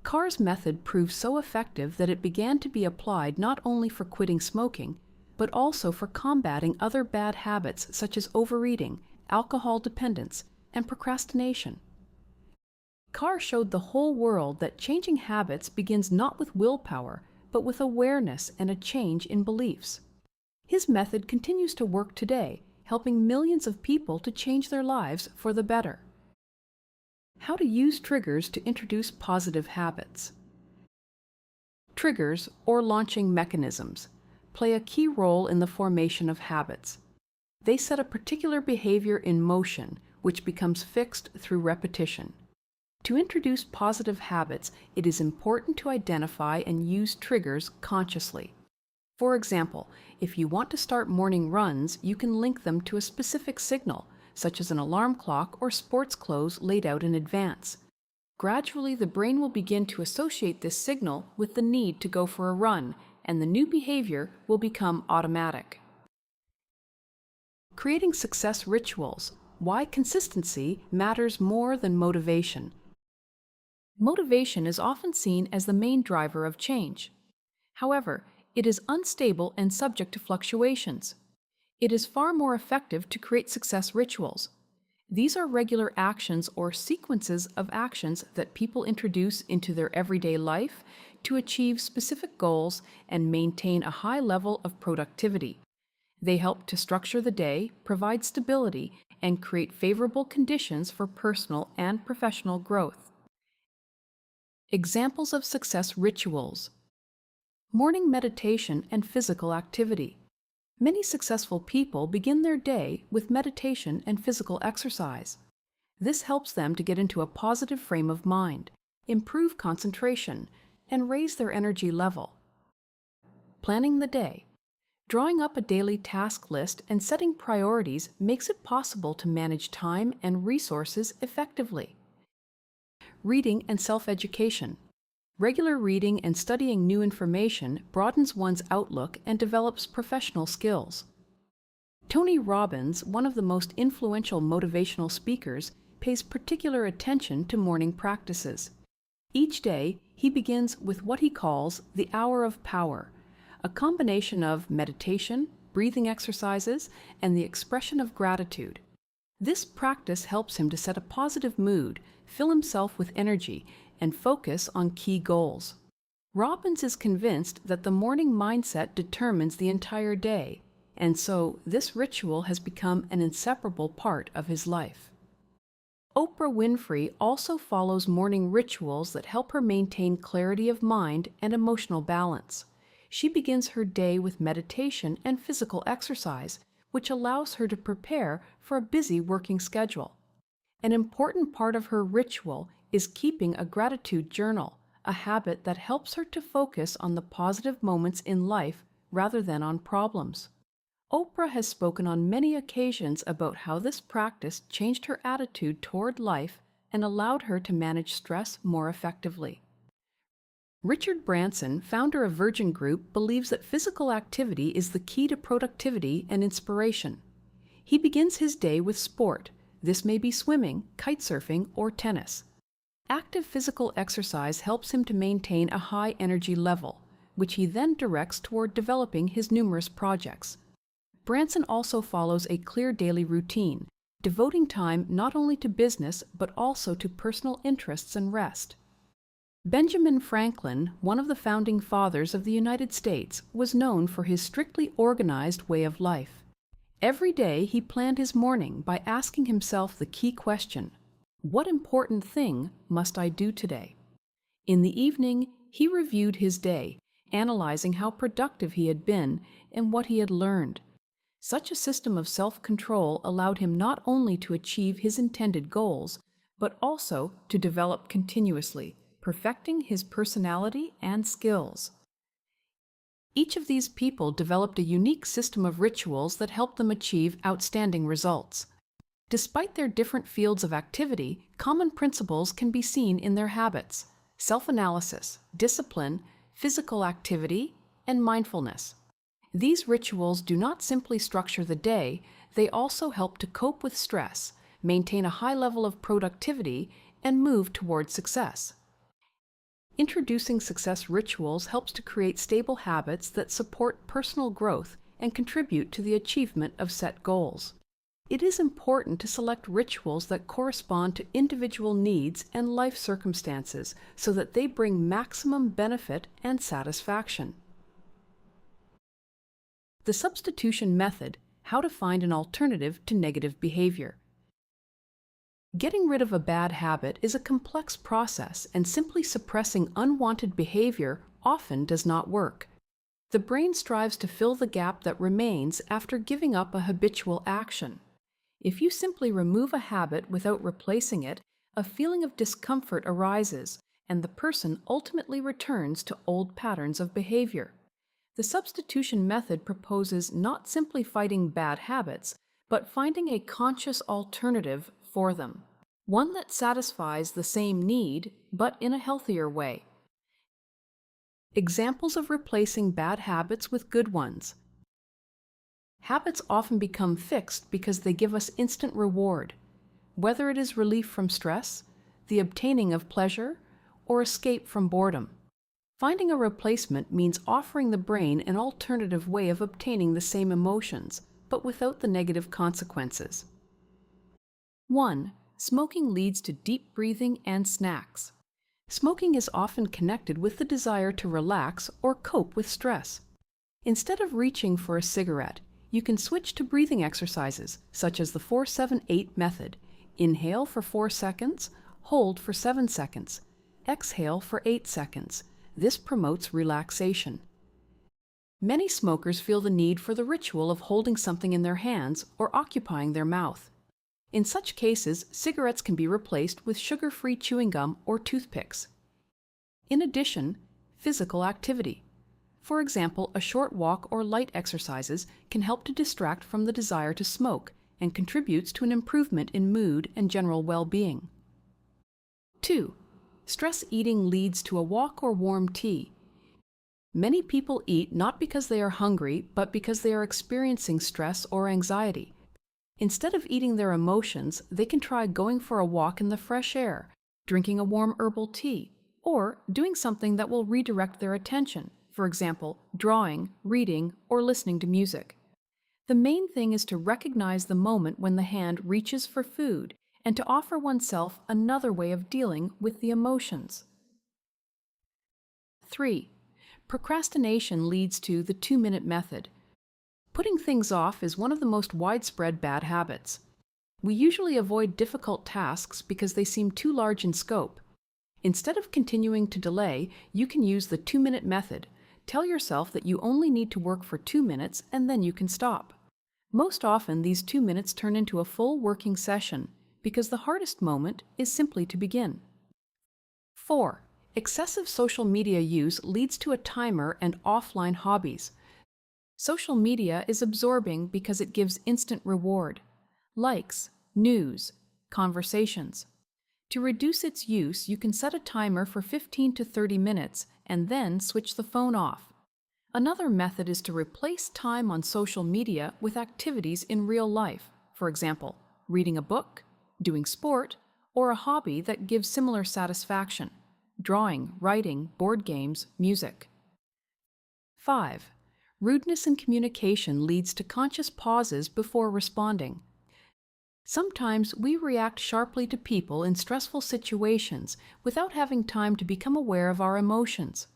Carr's method proved so effective that it began to be applied not only for quitting smoking, but also for combating other bad habits such as overeating, alcohol dependence, and procrastination. Carr showed the whole world that changing habits begins not with willpower, but with awareness and a change in beliefs. His method continues to work today, helping millions of people to change their lives for the better. How to use triggers to introduce positive habits. Triggers, or launching mechanisms, play a key role in the formation of habits. They set a particular behavior in motion, which becomes fixed through repetition. To introduce positive habits, it is important to identify and use triggers consciously. For example, if you want to start morning runs, you can link them to a specific signal, such as an alarm clock or sports clothes laid out in advance. Gradually, the brain will begin to associate this signal with the need to go for a run, and the new behavior will become automatic. Creating success rituals. Why consistency matters more than motivation. Motivation is often seen as the main driver of change. However, it is unstable and subject to fluctuations. It is far more effective to create success rituals. These are regular actions or sequences of actions that people introduce into their everyday life to achieve specific goals and maintain a high level of productivity. They help to structure the day, provide stability, and create favorable conditions for personal and professional growth. Examples of success rituals. Morning meditation and physical activity. Many successful people begin their day with meditation and physical exercise. This helps them to get into a positive frame of mind, improve concentration, and raise their energy level. Planning the day. Drawing up a daily task list and setting priorities makes it possible to manage time and resources effectively. Reading and self-education. Regular reading and studying new information broadens one's outlook and develops professional skills. Tony Robbins, one of the most influential motivational speakers, pays particular attention to morning practices. Each day, he begins with what he calls the hour of power, a combination of meditation, breathing exercises, and the expression of gratitude. This practice helps him to set a positive mood, fill himself with energy, and focus on key goals. Robbins is convinced that the morning mindset determines the entire day, and so this ritual has become an inseparable part of his life. Oprah Winfrey also follows morning rituals that help her maintain clarity of mind and emotional balance. She begins her day with meditation and physical exercise, which allows her to prepare for a busy working schedule. An important part of her ritual is keeping a gratitude journal, a habit that helps her to focus on the positive moments in life rather than on problems. Oprah has spoken on many occasions about how this practice changed her attitude toward life and allowed her to manage stress more effectively. Richard Branson, founder of Virgin Group, believes that physical activity is the key to productivity and inspiration. He begins his day with sport. This may be swimming, kitesurfing, or tennis. Active physical exercise helps him to maintain a high energy level, which he then directs toward developing his numerous projects. Branson also follows a clear daily routine, devoting time not only to business but also to personal interests and rest. Benjamin Franklin, one of the founding fathers of the United States, was known for his strictly organized way of life. Every day he planned his morning by asking himself the key question, "What important thing must I do today?" In the evening, he reviewed his day, analyzing how productive he had been and what he had learned. Such a system of self-control allowed him not only to achieve his intended goals, but also to develop continuously, perfecting his personality and skills. Each of these people developed a unique system of rituals that helped them achieve outstanding results. Despite their different fields of activity, common principles can be seen in their habits: self-analysis, discipline, physical activity, and mindfulness. These rituals do not simply structure the day, they also help to cope with stress, maintain a high level of productivity, and move toward success. Introducing success rituals helps to create stable habits that support personal growth and contribute to the achievement of set goals. It is important to select rituals that correspond to individual needs and life circumstances so that they bring maximum benefit and satisfaction. The substitution method: how to find an alternative to negative behavior. Getting rid of a bad habit is a complex process, and simply suppressing unwanted behavior often does not work. The brain strives to fill the gap that remains after giving up a habitual action. If you simply remove a habit without replacing it, a feeling of discomfort arises, and the person ultimately returns to old patterns of behavior. The substitution method proposes not simply fighting bad habits, but finding a conscious alternative for them, one that satisfies the same need, but in a healthier way. Examples of replacing bad habits with good ones. Habits often become fixed because they give us instant reward, whether it is relief from stress, the obtaining of pleasure, or escape from boredom. Finding a replacement means offering the brain an alternative way of obtaining the same emotions, but without the negative consequences. 1. Smoking leads to deep breathing and snacks. Smoking is often connected with the desire to relax or cope with stress. Instead of reaching for a cigarette, you can switch to breathing exercises, such as the 4-7-8 method. Inhale for 4 seconds, hold for 7 seconds, exhale for 8 seconds. This promotes relaxation. Many smokers feel the need for the ritual of holding something in their hands or occupying their mouth. In such cases, cigarettes can be replaced with sugar-free chewing gum or toothpicks. In addition, physical activity. For example, a short walk or light exercises can help to distract from the desire to smoke and contributes to an improvement in mood and general well-being. 2. Stress eating leads to a walk or warm tea. Many people eat not because they are hungry, but because they are experiencing stress or anxiety. Instead of eating their emotions, they can try going for a walk in the fresh air, drinking a warm herbal tea, or doing something that will redirect their attention, for example, drawing, reading, or listening to music. The main thing is to recognize the moment when the hand reaches for food and to offer oneself another way of dealing with the emotions. 3. Procrastination leads to the 2-minute method. Putting things off is one of the most widespread bad habits. We usually avoid difficult tasks because they seem too large in scope. Instead of continuing to delay, you can use the 2-minute method. Tell yourself that you only need to work for 2 minutes and then you can stop. Most often, these 2 minutes turn into a full working session because the hardest moment is simply to begin. 4. Excessive social media use leads to a timer and offline hobbies. Social media is absorbing because it gives instant reward: likes, news, conversations. To reduce its use, you can set a timer for 15 to 30 minutes and then switch the phone off. Another method is to replace time on social media with activities in real life, for example, reading a book, doing sport, or a hobby that gives similar satisfaction: drawing, writing, board games, music. 5. Rudeness in communication leads to conscious pauses before responding. Sometimes we react sharply to people in stressful situations without having time to become aware of our emotions.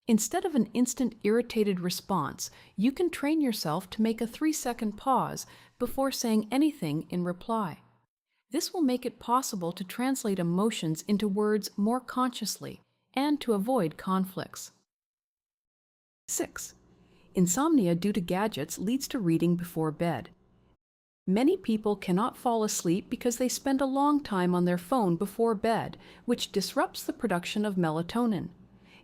Instead of an instant irritated response, you can train yourself to make a 3-second pause before saying anything in reply. This will make it possible to translate emotions into words more consciously and to avoid conflicts. 6. Insomnia due to gadgets leads to reading before bed. Many people cannot fall asleep because they spend a long time on their phone before bed, which disrupts the production of melatonin.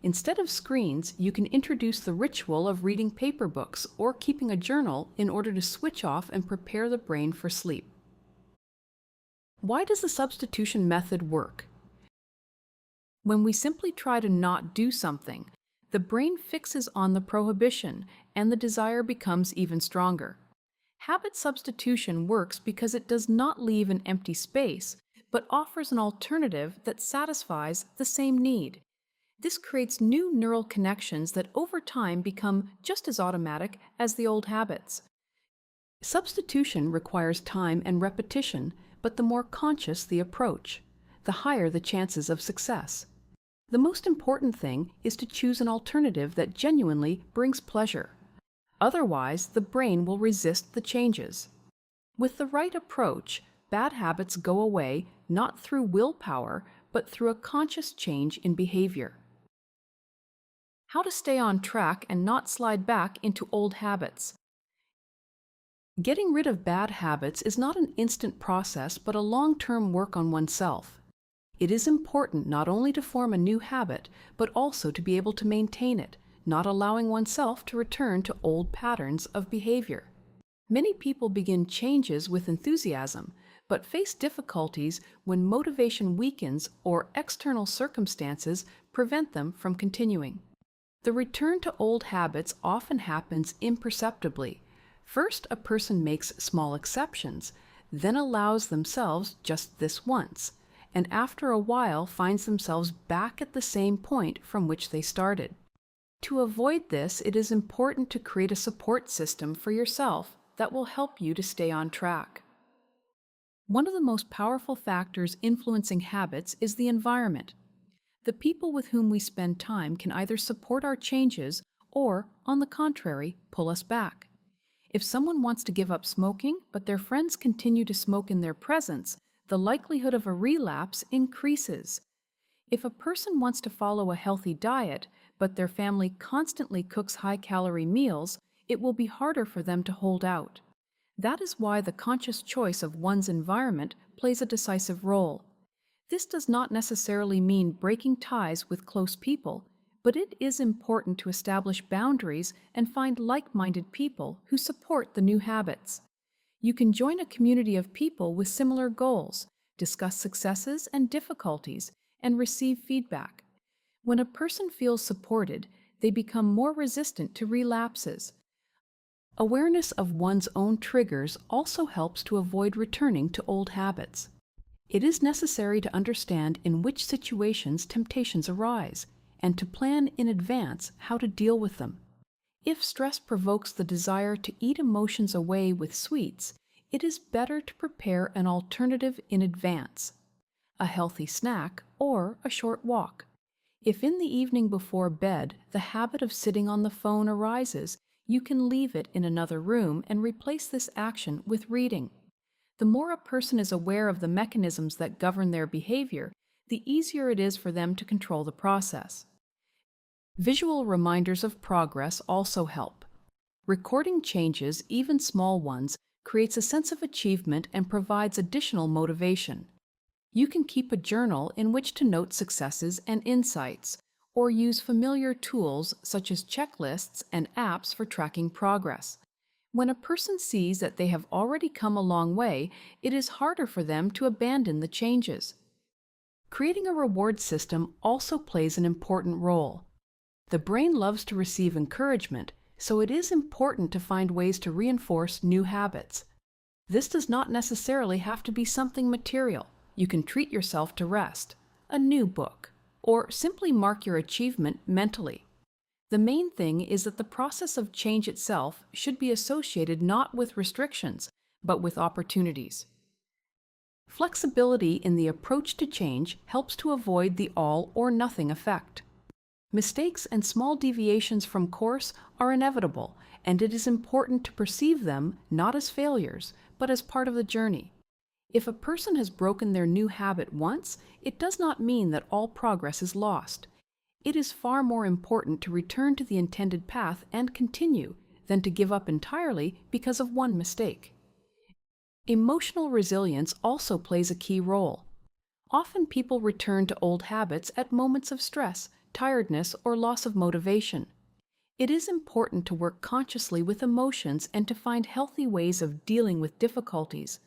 Instead of screens, you can introduce the ritual of reading paper books or keeping a journal in order to switch off and prepare the brain for sleep. Why does the substitution method work? When we simply try to not do something, the brain fixes on the prohibition and the desire becomes even stronger. Habit substitution works because it does not leave an empty space, but offers an alternative that satisfies the same need. This creates new neural connections that over time become just as automatic as the old habits. Substitution requires time and repetition, but the more conscious the approach, the higher the chances of success. The most important thing is to choose an alternative that genuinely brings pleasure. Otherwise, the brain will resist the changes. With the right approach, bad habits go away not through willpower, but through a conscious change in behavior. How to stay on track and not slide back into old habits. Getting rid of bad habits is not an instant process, but a long-term work on oneself. It is important not only to form a new habit, but also to be able to maintain it, not allowing oneself to return to old patterns of behavior. Many people begin changes with enthusiasm, but face difficulties when motivation weakens or external circumstances prevent them from continuing. The return to old habits often happens imperceptibly. First, a person makes small exceptions, then allows themselves just this once, and after a while finds themselves back at the same point from which they started. To avoid this, it is important to create a support system for yourself that will help you to stay on track. One of the most powerful factors influencing habits is the environment. The people with whom we spend time can either support our changes or, on the contrary, pull us back. If someone wants to give up smoking, but their friends continue to smoke in their presence, the likelihood of a relapse increases. If a person wants to follow a healthy diet, but their family constantly cooks high-calorie meals, it will be harder for them to hold out. That is why the conscious choice of one's environment plays a decisive role. This does not necessarily mean breaking ties with close people, but it is important to establish boundaries and find like-minded people who support the new habits. You can join a community of people with similar goals, discuss successes and difficulties, and receive feedback. When a person feels supported, they become more resistant to relapses. Awareness of one's own triggers also helps to avoid returning to old habits. It is necessary to understand in which situations temptations arise, and to plan in advance how to deal with them. If stress provokes the desire to eat emotions away with sweets, it is better to prepare an alternative in advance, a healthy snack or a short walk. If in the evening before bed the habit of sitting on the phone arises, you can leave it in another room and replace this action with reading. The more a person is aware of the mechanisms that govern their behavior, the easier it is for them to control the process. Visual reminders of progress also help. Recording changes, even small ones, creates a sense of achievement and provides additional motivation. You can keep a journal in which to note successes and insights, or use familiar tools such as checklists and apps for tracking progress. When a person sees that they have already come a long way, it is harder for them to abandon the changes. Creating a reward system also plays an important role. The brain loves to receive encouragement, so it is important to find ways to reinforce new habits. This does not necessarily have to be something material. You can treat yourself to rest, a new book, or simply mark your achievement mentally. The main thing is that the process of change itself should be associated not with restrictions, but with opportunities. Flexibility in the approach to change helps to avoid the all or nothing effect. Mistakes and small deviations from course are inevitable, and it is important to perceive them not as failures, but as part of the journey. If a person has broken their new habit once, it does not mean that all progress is lost. It is far more important to return to the intended path and continue than to give up entirely because of one mistake. Emotional resilience also plays a key role. Often people return to old habits at moments of stress, tiredness, or loss of motivation. It is important to work consciously with emotions and to find healthy ways of dealing with difficulties.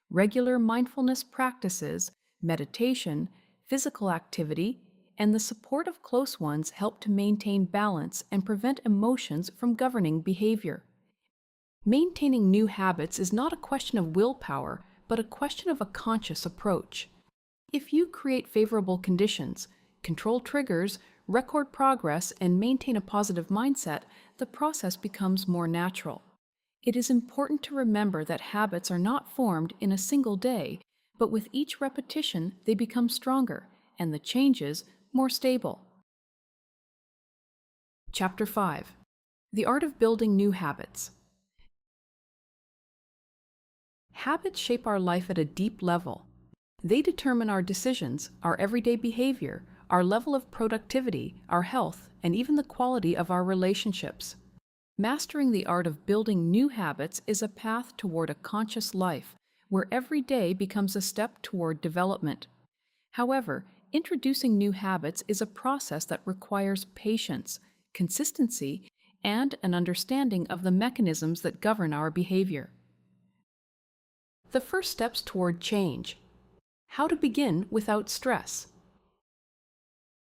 Regular mindfulness practices, meditation, physical activity, and the support of close ones help to maintain balance and prevent emotions from governing behavior. Maintaining new habits is not a question of willpower, but a question of a conscious approach. If you create favorable conditions, control triggers, record progress, and maintain a positive mindset, the process becomes more natural. It is important to remember that habits are not formed in a single day, but with each repetition they become stronger and the changes more stable. Chapter 5. The Art of Building New Habits. Habits shape our life at a deep level. They determine our decisions, our everyday behavior, our level of productivity, our health, and even the quality of our relationships. Mastering the art of building new habits is a path toward a conscious life, where every day becomes a step toward development. However, introducing new habits is a process that requires patience, consistency, and an understanding of the mechanisms that govern our behavior. The first steps toward change. How to begin without stress.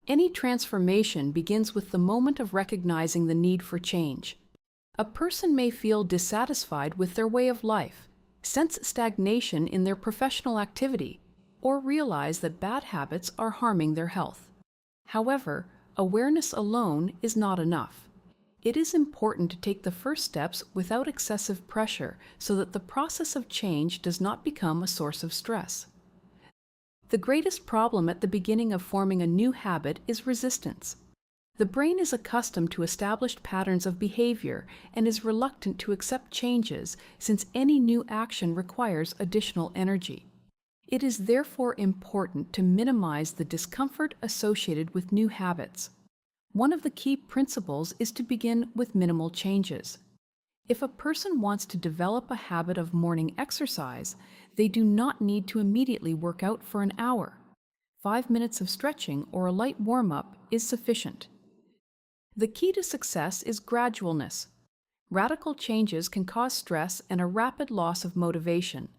Any transformation begins with the moment of recognizing the need for change. A person may feel dissatisfied with their way of life, sense stagnation in their professional activity, or realize that bad habits are harming their health. However, awareness alone is not enough. It is important to take the first steps without excessive pressure so that the process of change does not become a source of stress. The greatest problem at the beginning of forming a new habit is resistance. The brain is accustomed to established patterns of behavior and is reluctant to accept changes since any new action requires additional energy. It is therefore important to minimize the discomfort associated with new habits. One of the key principles is to begin with minimal changes. If a person wants to develop a habit of morning exercise, they do not need to immediately work out for an hour. 5 minutes of stretching or a light warm-up is sufficient. The key to success is gradualness. Radical changes can cause stress and a rapid loss of motivation.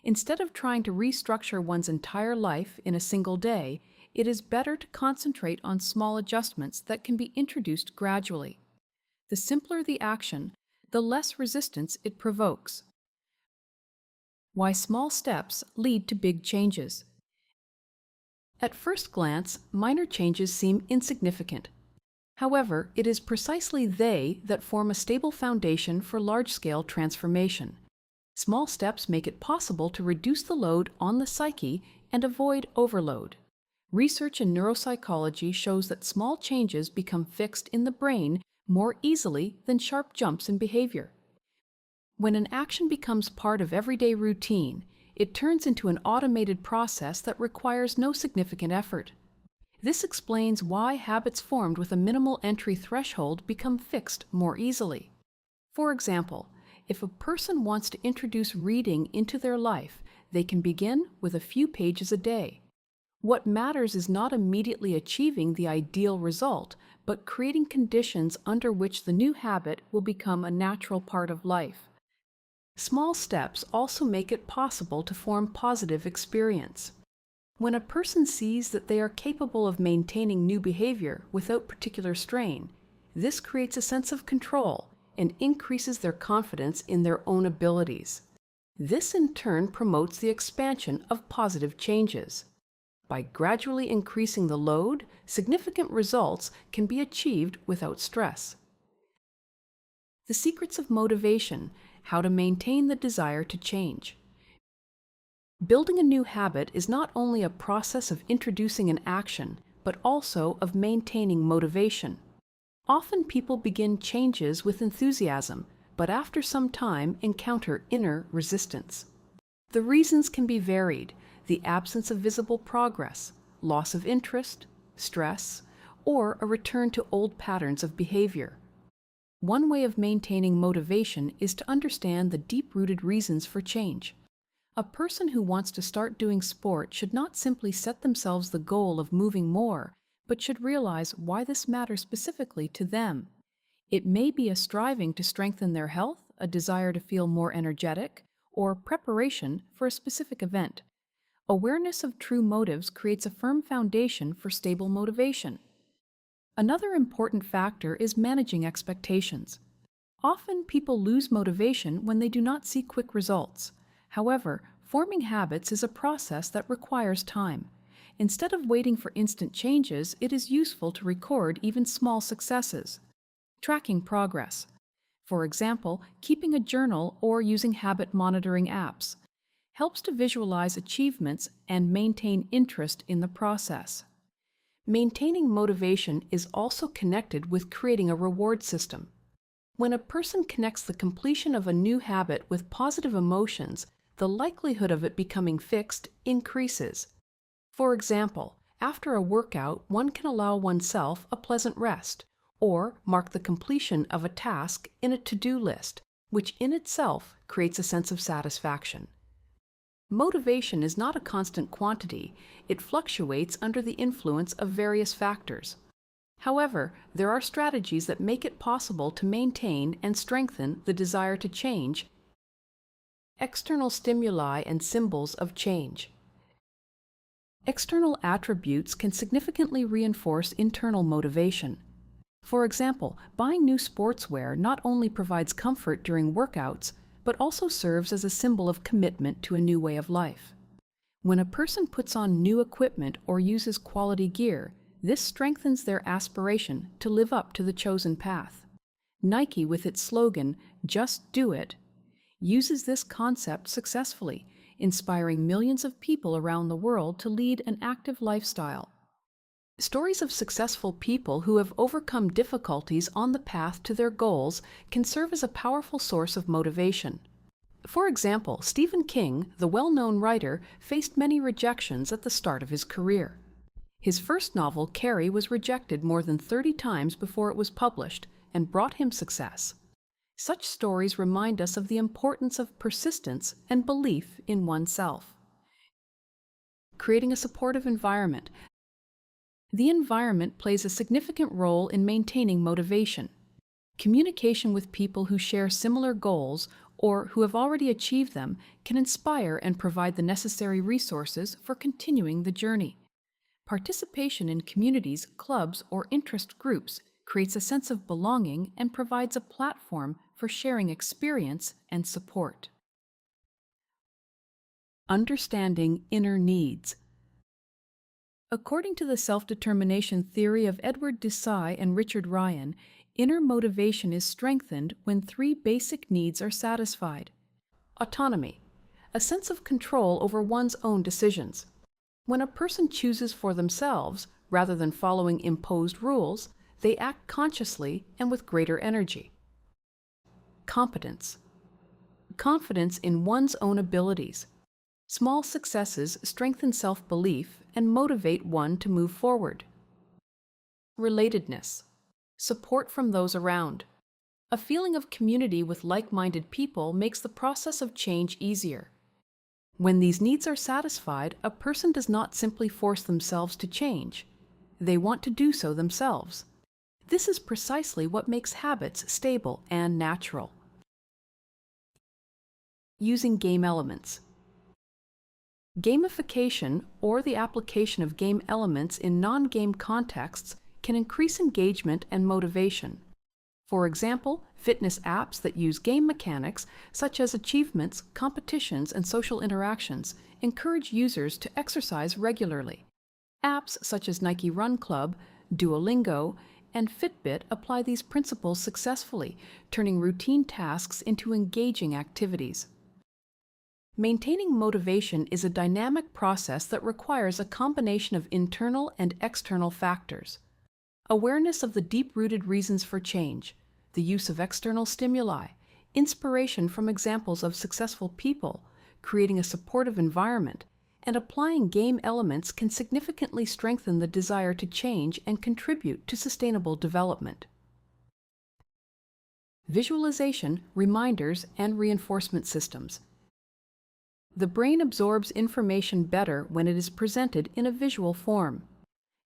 Instead of trying to restructure one's entire life in a single day, it is better to concentrate on small adjustments that can be introduced gradually. The simpler the action, the less resistance it provokes. Why small steps lead to big changes. At first glance, minor changes seem insignificant. However, it is precisely they that form a stable foundation for large-scale transformation. Small steps make it possible to reduce the load on the psyche and avoid overload. Research in neuropsychology shows that small changes become fixed in the brain more easily than sharp jumps in behavior. When an action becomes part of everyday routine, it turns into an automated process that requires no significant effort. This explains why habits formed with a minimal entry threshold become fixed more easily. For example, if a person wants to introduce reading into their life, they can begin with a few pages a day. What matters is not immediately achieving the ideal result, but creating conditions under which the new habit will become a natural part of life. Small steps also make it possible to form positive experience. When a person sees that they are capable of maintaining new behavior without particular strain, this creates a sense of control and increases their confidence in their own abilities. This in turn promotes the expansion of positive changes. By gradually increasing the load, significant results can be achieved without stress. The secrets of motivation, how to maintain the desire to change. Building a new habit is not only a process of introducing an action, but also of maintaining motivation. Often people begin changes with enthusiasm, but after some time encounter inner resistance. The reasons can be varied: the absence of visible progress, loss of interest, stress, or a return to old patterns of behavior. One way of maintaining motivation is to understand the deep-rooted reasons for change. A person who wants to start doing sport should not simply set themselves the goal of moving more, but should realize why this matters specifically to them. It may be a striving to strengthen their health, a desire to feel more energetic, or preparation for a specific event. Awareness of true motives creates a firm foundation for stable motivation. Another important factor is managing expectations. Often people lose motivation when they do not see quick results. However, forming habits is a process that requires time. Instead of waiting for instant changes, it is useful to record even small successes. Tracking progress. For example, keeping a journal or using habit monitoring apps helps to visualize achievements and maintain interest in the process. Maintaining motivation is also connected with creating a reward system. When a person connects the completion of a new habit with positive emotions, the likelihood of it becoming fixed increases. For example, after a workout, one can allow oneself a pleasant rest, or mark the completion of a task in a to-do list, which in itself creates a sense of satisfaction. Motivation is not a constant quantity. It fluctuates under the influence of various factors. However, there are strategies that make it possible to maintain and strengthen the desire to change. External stimuli and symbols of change. External attributes can significantly reinforce internal motivation. For example, buying new sportswear not only provides comfort during workouts, but also serves as a symbol of commitment to a new way of life. When a person puts on new equipment or uses quality gear, this strengthens their aspiration to live up to the chosen path. Nike, with its slogan, "Just Do It," uses this concept successfully, inspiring millions of people around the world to lead an active lifestyle. Stories of successful people who have overcome difficulties on the path to their goals can serve as a powerful source of motivation. For example, Stephen King, the well-known writer, faced many rejections at the start of his career. His first novel, Carrie, was rejected more than 30 times before it was published and brought him success. Such stories remind us of the importance of persistence and belief in oneself. Creating a supportive environment. The environment plays a significant role in maintaining motivation. Communication with people who share similar goals or who have already achieved them can inspire and provide the necessary resources for continuing the journey. Participation in communities, clubs, or interest groups creates a sense of belonging and provides a platform for sharing experience and support. Understanding inner needs. According to the self-determination theory of Edward Desai and Richard Ryan, inner motivation is strengthened when 3 basic needs are satisfied. Autonomy, a sense of control over one's own decisions. When a person chooses for themselves, rather than following imposed rules, they act consciously and with greater energy. Competence, confidence in one's own abilities. Small successes strengthen self-belief and motivate one to move forward. Relatedness, support from those around. A feeling of community with like-minded people makes the process of change easier. When these needs are satisfied, a person does not simply force themselves to change. They want to do so themselves. This is precisely what makes habits stable and natural. Using game elements. Gamification, or the application of game elements in non-game contexts, can increase engagement and motivation. For example, fitness apps that use game mechanics, such as achievements, competitions, and social interactions, encourage users to exercise regularly. Apps such as Nike Run Club, Duolingo, and Fitbit apply these principles successfully, turning routine tasks into engaging activities. Maintaining motivation is a dynamic process that requires a combination of internal and external factors. Awareness of the deep-rooted reasons for change, the use of external stimuli, inspiration from examples of successful people, creating a supportive environment, and applying game elements can significantly strengthen the desire to change and contribute to sustainable development. Visualization, reminders, and reinforcement systems. The brain absorbs information better when it is presented in a visual form.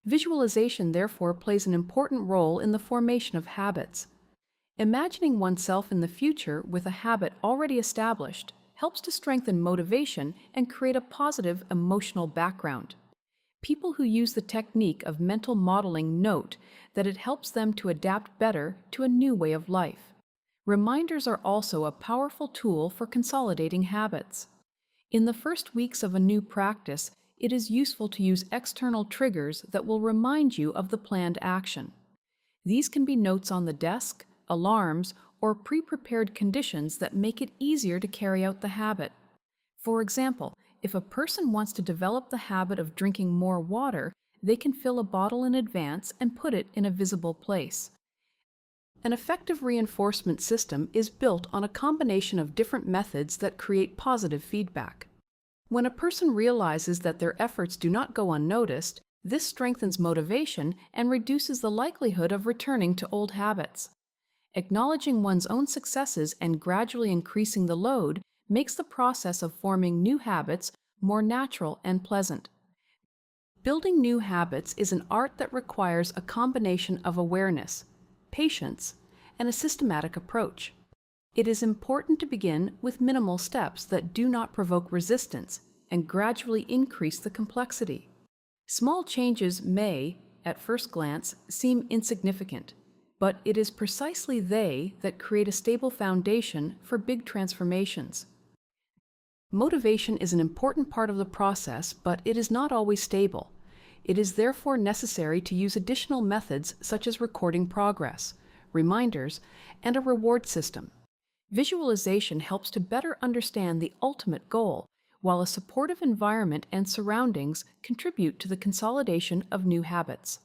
Visualization, therefore, plays an important role in the formation of habits. Imagining oneself in the future with a habit already established helps to strengthen motivation and create a positive emotional background. People who use the technique of mental modeling note that it helps them to adapt better to a new way of life. Reminders are also a powerful tool for consolidating habits. In the first weeks of a new practice, it is useful to use external triggers that will remind you of the planned action. These can be notes on the desk, alarms, or pre-prepared conditions that make it easier to carry out the habit. For example, if a person wants to develop the habit of drinking more water, they can fill a bottle in advance and put it in a visible place. An effective reinforcement system is built on a combination of different methods that create positive feedback. When a person realizes that their efforts do not go unnoticed, this strengthens motivation and reduces the likelihood of returning to old habits. Acknowledging one's own successes and gradually increasing the load makes the process of forming new habits more natural and pleasant. Building new habits is an art that requires a combination of awareness, patience, and a systematic approach. It is important to begin with minimal steps that do not provoke resistance and gradually increase the complexity. Small changes may, at first glance, seem insignificant, but it is precisely they that create a stable foundation for big transformations. Motivation is an important part of the process, but it is not always stable. It is therefore necessary to use additional methods such as recording progress, reminders, and a reward system. Visualization helps to better understand the ultimate goal, while a supportive environment and surroundings contribute to the consolidation of new habits.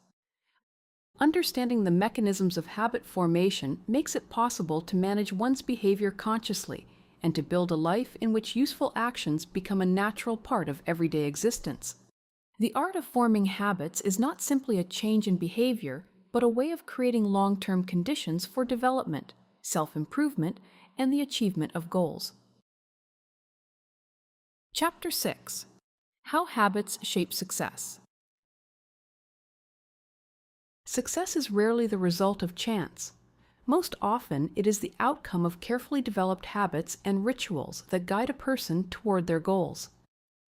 Understanding the mechanisms of habit formation makes it possible to manage one's behavior consciously and to build a life in which useful actions become a natural part of everyday existence. The art of forming habits is not simply a change in behavior, but a way of creating long-term conditions for development, self-improvement, and the achievement of goals. Chapter 6. How Habits Shape Success. Success is rarely the result of chance. Most often, it is the outcome of carefully developed habits and rituals that guide a person toward their goals.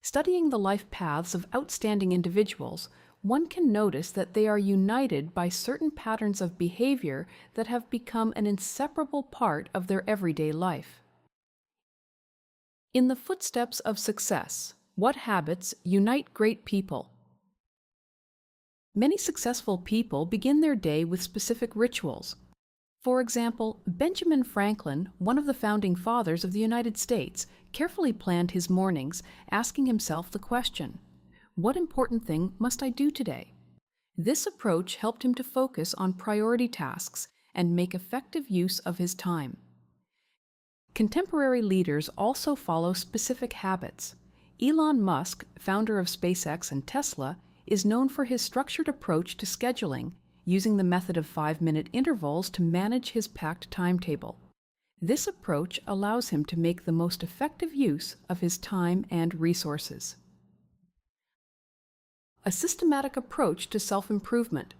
Studying the life paths of outstanding individuals, one can notice that they are united by certain patterns of behavior that have become an inseparable part of their everyday life. In the footsteps of success, what habits unite great people? Many successful people begin their day with specific rituals. For example, Benjamin Franklin, one of the founding fathers of the United States, carefully planned his mornings, asking himself the question, "What important thing must I do today?" This approach helped him to focus on priority tasks and make effective use of his time. Contemporary leaders also follow specific habits. Elon Musk, founder of SpaceX and Tesla, is known for his structured approach to scheduling, using the method of 5-minute intervals to manage his packed timetable. This approach allows him to make the most effective use of his time and resources. A systematic approach to self-improvement.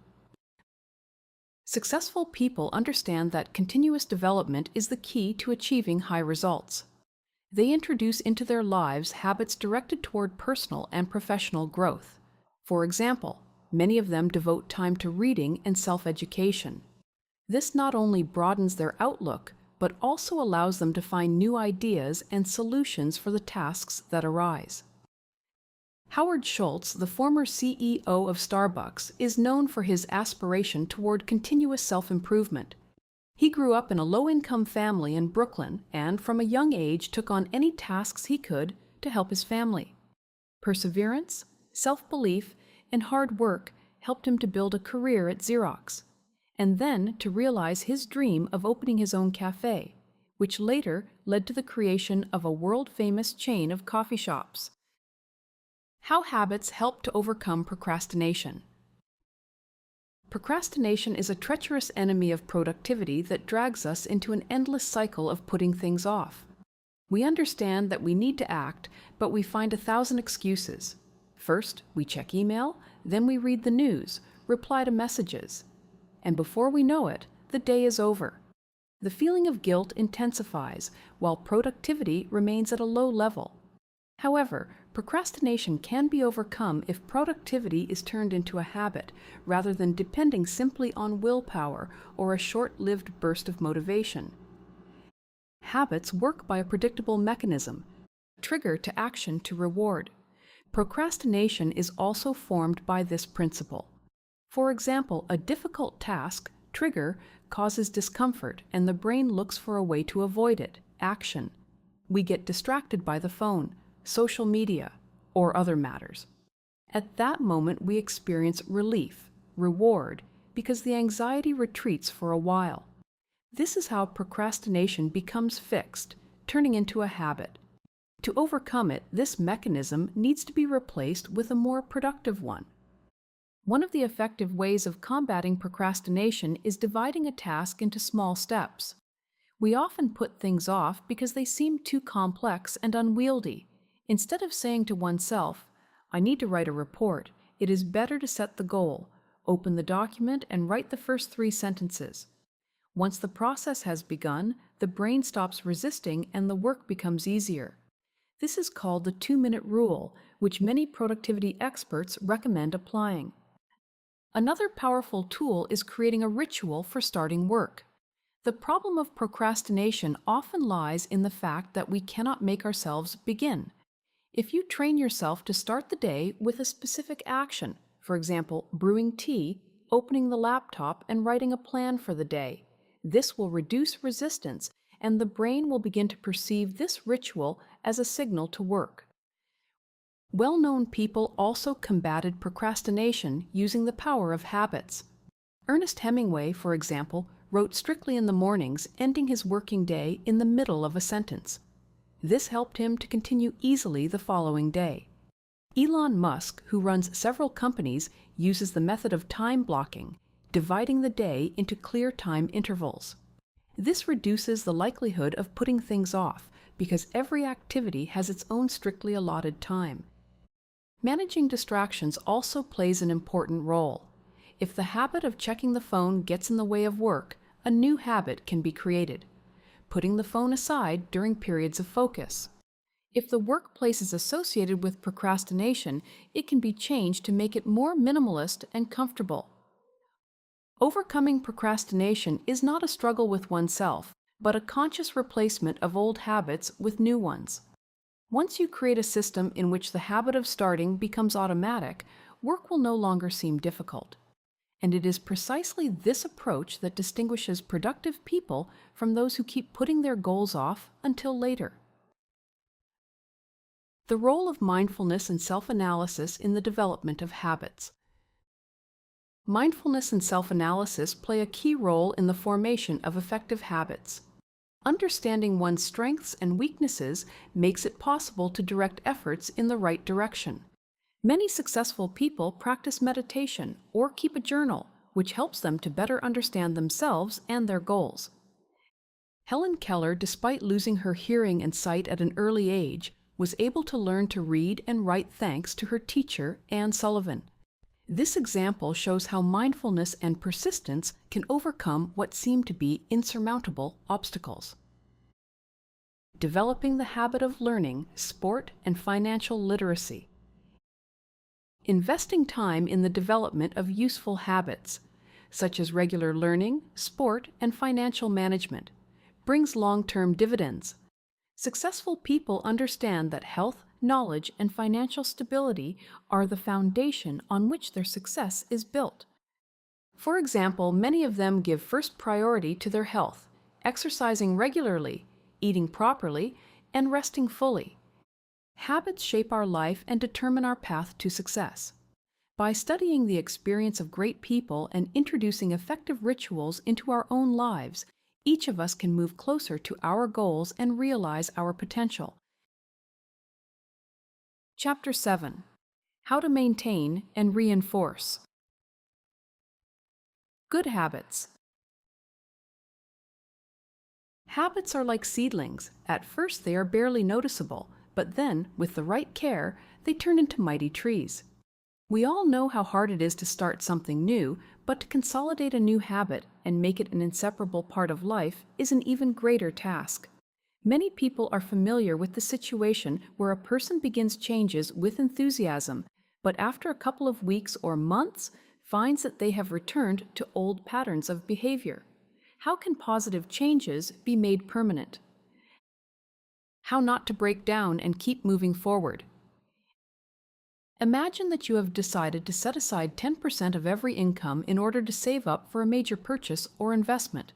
Successful people understand that continuous development is the key to achieving high results. They introduce into their lives habits directed toward personal and professional growth. For example, many of them devote time to reading and self-education. This not only broadens their outlook, but also allows them to find new ideas and solutions for the tasks that arise. Howard Schultz, the former CEO of Starbucks, is known for his aspiration toward continuous self-improvement. He grew up in a low-income family in Brooklyn and, from a young age, took on any tasks he could to help his family. Perseverance, self-belief, and hard work helped him to build a career at Xerox, and then to realize his dream of opening his own cafe, which later led to the creation of a world-famous chain of coffee shops. How habits help to overcome procrastination. Procrastination is a treacherous enemy of productivity that drags us into an endless cycle of putting things off. We understand that we need to act, but we find 1,000 excuses. First, we check email, then we read the news, reply to messages. And before we know it, the day is over. The feeling of guilt intensifies, while productivity remains at a low level. However, procrastination can be overcome if productivity is turned into a habit, rather than depending simply on willpower or a short-lived burst of motivation. Habits work by a predictable mechanism, trigger to action to reward. Procrastination is also formed by this principle. For example, a difficult task, trigger, causes discomfort and the brain looks for a way to avoid it, action. We get distracted by the phone, social media, or other matters. At that moment, we experience relief, reward, because the anxiety retreats for a while. This is how procrastination becomes fixed, turning into a habit. To overcome it, this mechanism needs to be replaced with a more productive one. One of the effective ways of combating procrastination is dividing a task into small steps. We often put things off because they seem too complex and unwieldy. Instead of saying to oneself, "I need to write a report," it is better to set the goal, open the document, and write the first 3 sentences. Once the process has begun, the brain stops resisting and the work becomes easier. This is called the 2-minute rule, which many productivity experts recommend applying. Another powerful tool is creating a ritual for starting work. The problem of procrastination often lies in the fact that we cannot make ourselves begin. If you train yourself to start the day with a specific action, for example, brewing tea, opening the laptop, and writing a plan for the day, this will reduce resistance, and the brain will begin to perceive this ritual as a signal to work. Well-known people also combated procrastination using the power of habits. Ernest Hemingway, for example, wrote strictly in the mornings, ending his working day in the middle of a sentence. This helped him to continue easily the following day. Elon Musk, who runs several companies, uses the method of time blocking, dividing the day into clear time intervals. This reduces the likelihood of putting things off because every activity has its own strictly allotted time. Managing distractions also plays an important role. If the habit of checking the phone gets in the way of work, a new habit can be created. Putting the phone aside during periods of focus. If the workplace is associated with procrastination, it can be changed to make it more minimalist and comfortable. Overcoming procrastination is not a struggle with oneself, but a conscious replacement of old habits with new ones. Once you create a system in which the habit of starting becomes automatic, work will no longer seem difficult. And it is precisely this approach that distinguishes productive people from those who keep putting their goals off until later. The role of mindfulness and self-analysis in the development of habits. Mindfulness and self-analysis play a key role in the formation of effective habits. Understanding one's strengths and weaknesses makes it possible to direct efforts in the right direction. Many successful people practice meditation or keep a journal, which helps them to better understand themselves and their goals. Helen Keller, despite losing her hearing and sight at an early age, was able to learn to read and write thanks to her teacher, Anne Sullivan. This example shows how mindfulness and persistence can overcome what seem to be insurmountable obstacles. Developing the habit of learning, sport, and financial literacy. Investing time in the development of useful habits, such as regular learning, sport, and financial management, brings long-term dividends. Successful people understand that health, knowledge, and financial stability are the foundation on which their success is built. For example, many of them give first priority to their health, exercising regularly, eating properly, and resting fully. Habits shape our life and determine our path to success. By studying the experience of great people and introducing effective rituals into our own lives, each of us can move closer to our goals and realize our potential. Chapter 7. How to maintain and reinforce. Good habits. Habits are like seedlings. At first they are barely noticeable, but then, with the right care, they turn into mighty trees. We all know how hard it is to start something new, but to consolidate a new habit and make it an inseparable part of life is an even greater task. Many people are familiar with the situation where a person begins changes with enthusiasm, but after a couple of weeks or months, finds that they have returned to old patterns of behavior. How can positive changes be made permanent? How not to break down and keep moving forward. Imagine that you have decided to set aside 10% of every income in order to save up for a major purchase or investment.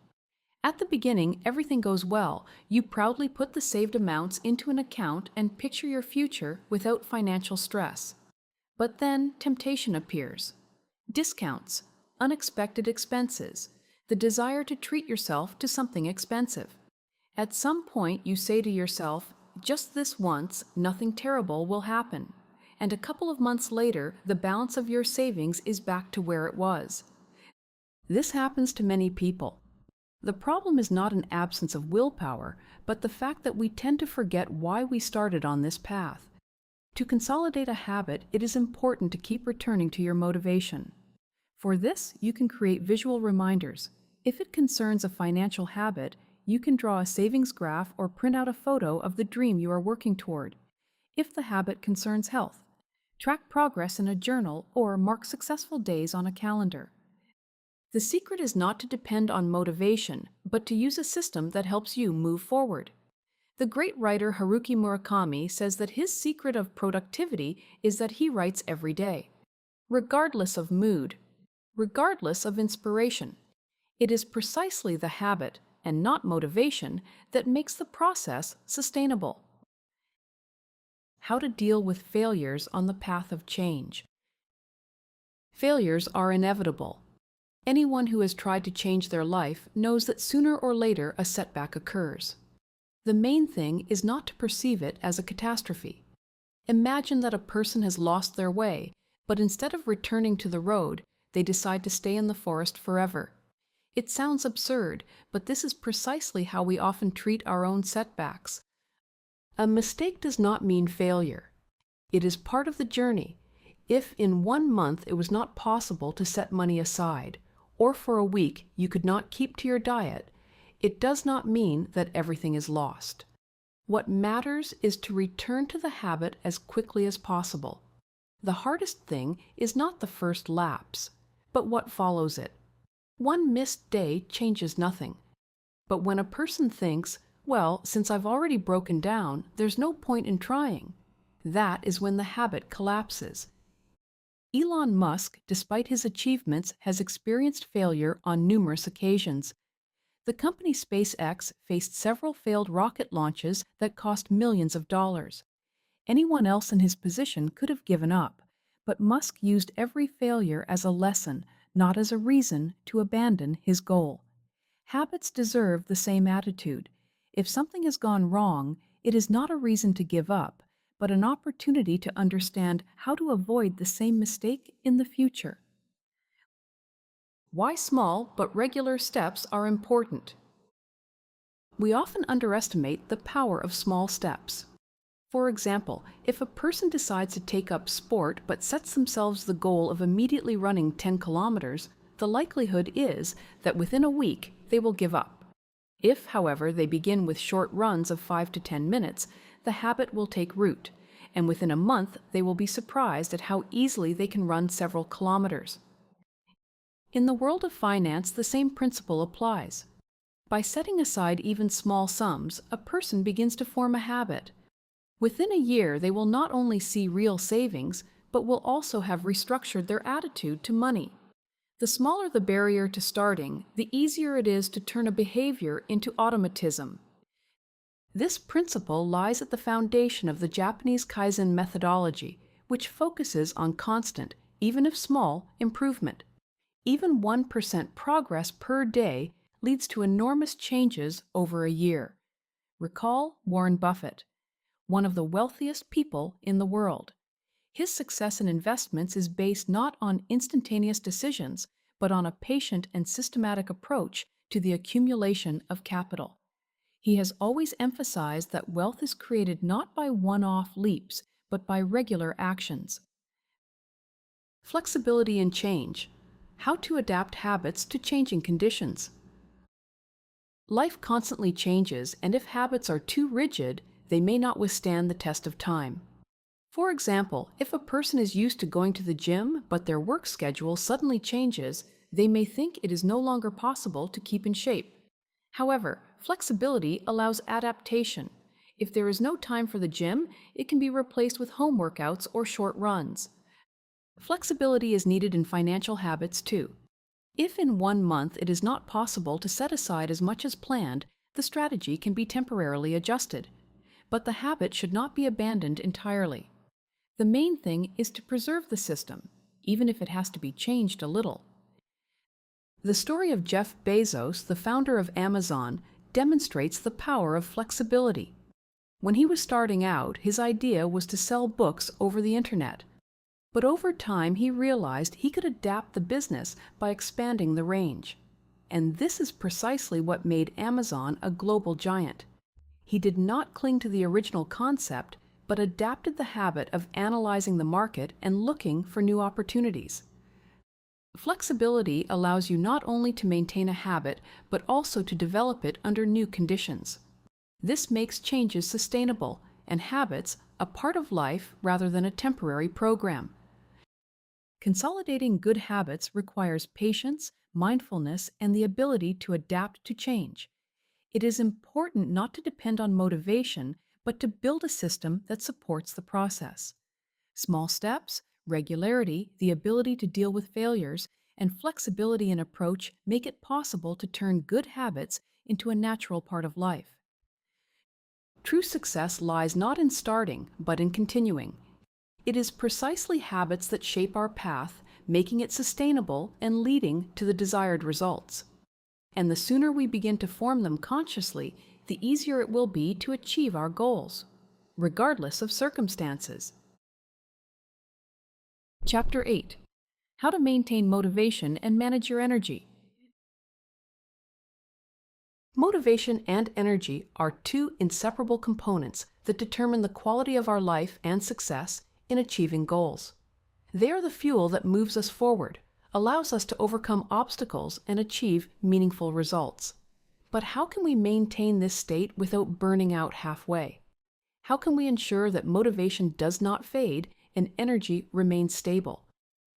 At the beginning, everything goes well. You proudly put the saved amounts into an account and picture your future without financial stress. But then temptation appears. Discounts, unexpected expenses, the desire to treat yourself to something expensive. At some point, you say to yourself, just this once, nothing terrible will happen. And a couple of months later, the balance of your savings is back to where it was. This happens to many people. The problem is not an absence of willpower, but the fact that we tend to forget why we started on this path. To consolidate a habit, it is important to keep returning to your motivation. For this, you can create visual reminders. If it concerns a financial habit, you can draw a savings graph or print out a photo of the dream you are working toward. If the habit concerns health, track progress in a journal or mark successful days on a calendar. The secret is not to depend on motivation, but to use a system that helps you move forward. The great writer Haruki Murakami says that his secret of productivity is that he writes every day, regardless of mood, regardless of inspiration. It is precisely the habit, and not motivation, that makes the process sustainable. How to deal with failures on the path of change. Failures are inevitable. Anyone who has tried to change their life knows that sooner or later a setback occurs. The main thing is not to perceive it as a catastrophe. Imagine that a person has lost their way, but instead of returning to the road, they decide to stay in the forest forever. It sounds absurd, but this is precisely how we often treat our own setbacks. A mistake does not mean failure. It is part of the journey. If in 1 month it was not possible to set money aside, or for a week you could not keep to your diet, it does not mean that everything is lost. What matters is to return to the habit as quickly as possible. The hardest thing is not the first lapse, but what follows it. One missed day changes nothing. But when a person thinks, well, since I've already broken down, there's no point in trying, that is when the habit collapses. Elon Musk, despite his achievements, has experienced failure on numerous occasions. The company SpaceX faced several failed rocket launches that cost millions of dollars. Anyone else in his position could have given up, but Musk used every failure as a lesson, not as a reason to abandon his goal. Habits deserve the same attitude. If something has gone wrong, it is not a reason to give up, but an opportunity to understand how to avoid the same mistake in the future. Why small but regular steps are important. We often underestimate the power of small steps. For example, if a person decides to take up sport but sets themselves the goal of immediately running 10 kilometers, the likelihood is that within a week they will give up. If, however, they begin with short runs of 5 to 10 minutes, the habit will take root, and within a month they will be surprised at how easily they can run several kilometers. In the world of finance, the same principle applies. By setting aside even small sums, a person begins to form a habit. Within a year, they will not only see real savings, but will also have restructured their attitude to money. The smaller the barrier to starting, the easier it is to turn a behavior into automatism. This principle lies at the foundation of the Japanese Kaizen methodology, which focuses on constant, even if small, improvement. Even 1% progress per day leads to enormous changes over a year. Recall Warren Buffett, one of the wealthiest people in the world. His success in investments is based not on instantaneous decisions, but on a patient and systematic approach to the accumulation of capital. He has always emphasized that wealth is created not by one-off leaps, but by regular actions. Flexibility and change. How to adapt habits to changing conditions. Life constantly changes, and if habits are too rigid, they may not withstand the test of time. For example, if a person is used to going to the gym, but their work schedule suddenly changes, they may think it is no longer possible to keep in shape. However, flexibility allows adaptation. If there is no time for the gym, it can be replaced with home workouts or short runs. Flexibility is needed in financial habits too. If in 1 month it is not possible to set aside as much as planned, the strategy can be temporarily adjusted. But the habit should not be abandoned entirely. The main thing is to preserve the system, even if it has to be changed a little. The story of Jeff Bezos, the founder of Amazon, demonstrates the power of flexibility. When he was starting out, his idea was to sell books over the internet. But over time, he realized he could adapt the business by expanding the range. And this is precisely what made Amazon a global giant. He did not cling to the original concept, but adapted the habit of analyzing the market and looking for new opportunities. Flexibility allows you not only to maintain a habit, but also to develop it under new conditions. This makes changes sustainable and habits a part of life rather than a temporary program. Consolidating good habits requires patience, mindfulness, and the ability to adapt to change. It is important not to depend on motivation, but to build a system that supports the process. Small steps, regularity, the ability to deal with failures, and flexibility in approach make it possible to turn good habits into a natural part of life. True success lies not in starting, but in continuing. It is precisely habits that shape our path, making it sustainable and leading to the desired results. And the sooner we begin to form them consciously, the easier it will be to achieve our goals, regardless of circumstances. Chapter 8. How to maintain motivation and manage your energy. Motivation and energy are two inseparable components that determine the quality of our life and success in achieving goals. They are the fuel that moves us forward, allows us to overcome obstacles and achieve meaningful results. But how can we maintain this state without burning out halfway? How can we ensure that motivation does not fade and energy remains stable?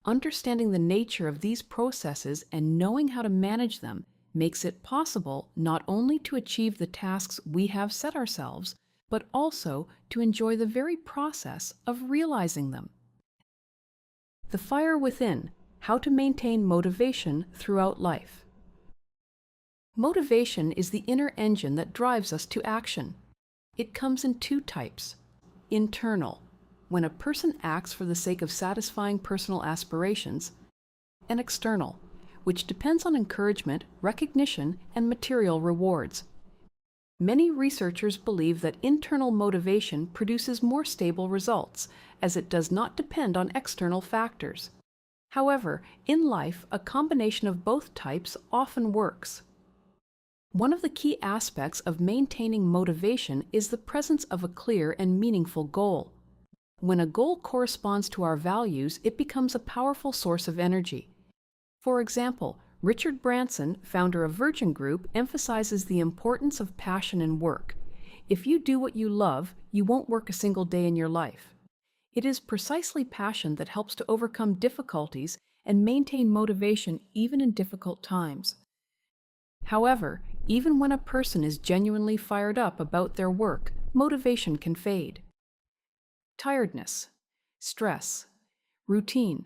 Understanding the nature of these processes and knowing how to manage them makes it possible not only to achieve the tasks we have set ourselves, but also to enjoy the very process of realizing them. The fire within: how to maintain motivation throughout life. Motivation is the inner engine that drives us to action. It comes in two types. Internal, when a person acts for the sake of satisfying personal aspirations, and external, which depends on encouragement, recognition, and material rewards. Many researchers believe that internal motivation produces more stable results, as it does not depend on external factors. However, in life, a combination of both types often works. One of the key aspects of maintaining motivation is the presence of a clear and meaningful goal. When a goal corresponds to our values, it becomes a powerful source of energy. For example, Richard Branson, founder of Virgin Group, emphasizes the importance of passion in work. If you do what you love, you won't work a single day in your life. It is precisely passion that helps to overcome difficulties and maintain motivation even in difficult times. However, even when a person is genuinely fired up about their work, motivation can fade. Tiredness, stress, routine,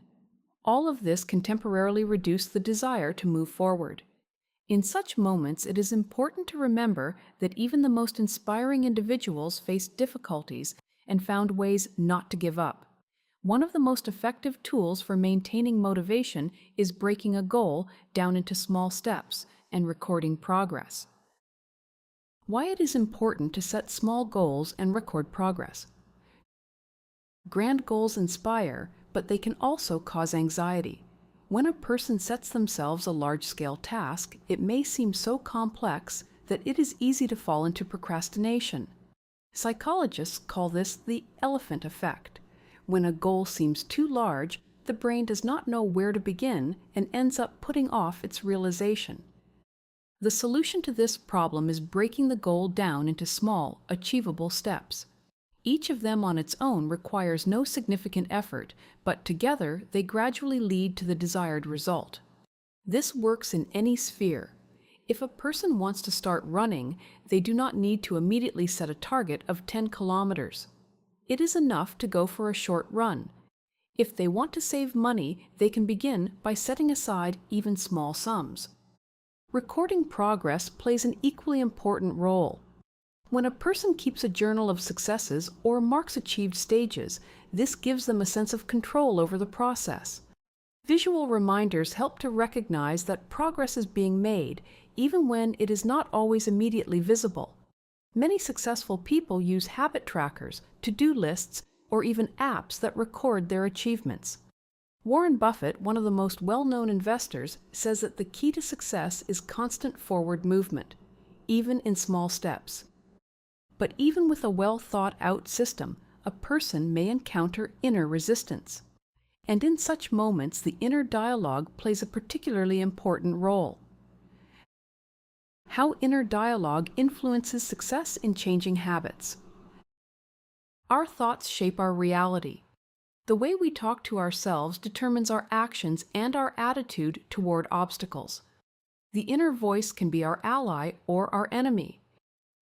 all of this can temporarily reduce the desire to move forward. In such moments, it is important to remember that even the most inspiring individuals faced difficulties and found ways not to give up. One of the most effective tools for maintaining motivation is breaking a goal down into small steps and recording progress. Why it is important to set small goals and record progress. Grand goals inspire, but they can also cause anxiety. When a person sets themselves a large-scale task, it may seem so complex that it is easy to fall into procrastination. Psychologists call this the elephant effect. When a goal seems too large, the brain does not know where to begin and ends up putting off its realization. The solution to this problem is breaking the goal down into small, achievable steps. Each of them on its own requires no significant effort, but together they gradually lead to the desired result. This works in any sphere. If a person wants to start running, they do not need to immediately set a target of 10 kilometers. It is enough to go for a short run. If they want to save money, they can begin by setting aside even small sums. Recording progress plays an equally important role. When a person keeps a journal of successes or marks achieved stages, this gives them a sense of control over the process. Visual reminders help to recognize that progress is being made, even when it is not always immediately visible. Many successful people use habit trackers, to-do lists, or even apps that record their achievements. Warren Buffett, one of the most well-known investors, says that the key to success is constant forward movement, even in small steps. But even with a well-thought-out system, a person may encounter inner resistance. And in such moments, the inner dialogue plays a particularly important role. How inner dialogue influences success in changing habits. Our thoughts shape our reality. The way we talk to ourselves determines our actions and our attitude toward obstacles. The inner voice can be our ally or our enemy.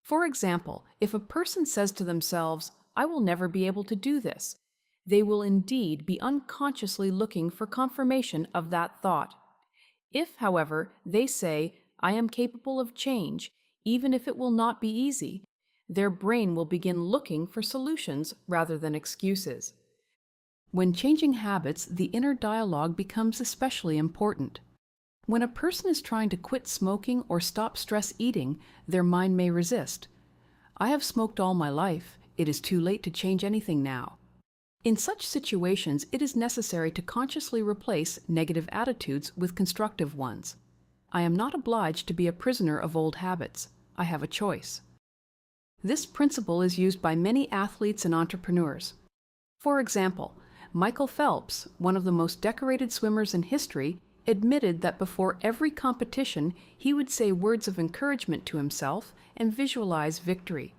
For example, if a person says to themselves, "I will never be able to do this," they will indeed be unconsciously looking for confirmation of that thought. If, however, they say, "I am capable of change, even if it will not be easy," their brain will begin looking for solutions rather than excuses. When changing habits, the inner dialogue becomes especially important. When a person is trying to quit smoking or stop stress eating, their mind may resist. "I have smoked all my life. It is too late to change anything now." In such situations, it is necessary to consciously replace negative attitudes with constructive ones. I am not obliged to be a prisoner of old habits. I have a choice. This principle is used by many athletes and entrepreneurs. For example, Michael Phelps, one of the most decorated swimmers in history, admitted that before every competition, he would say words of encouragement to himself and visualize victory.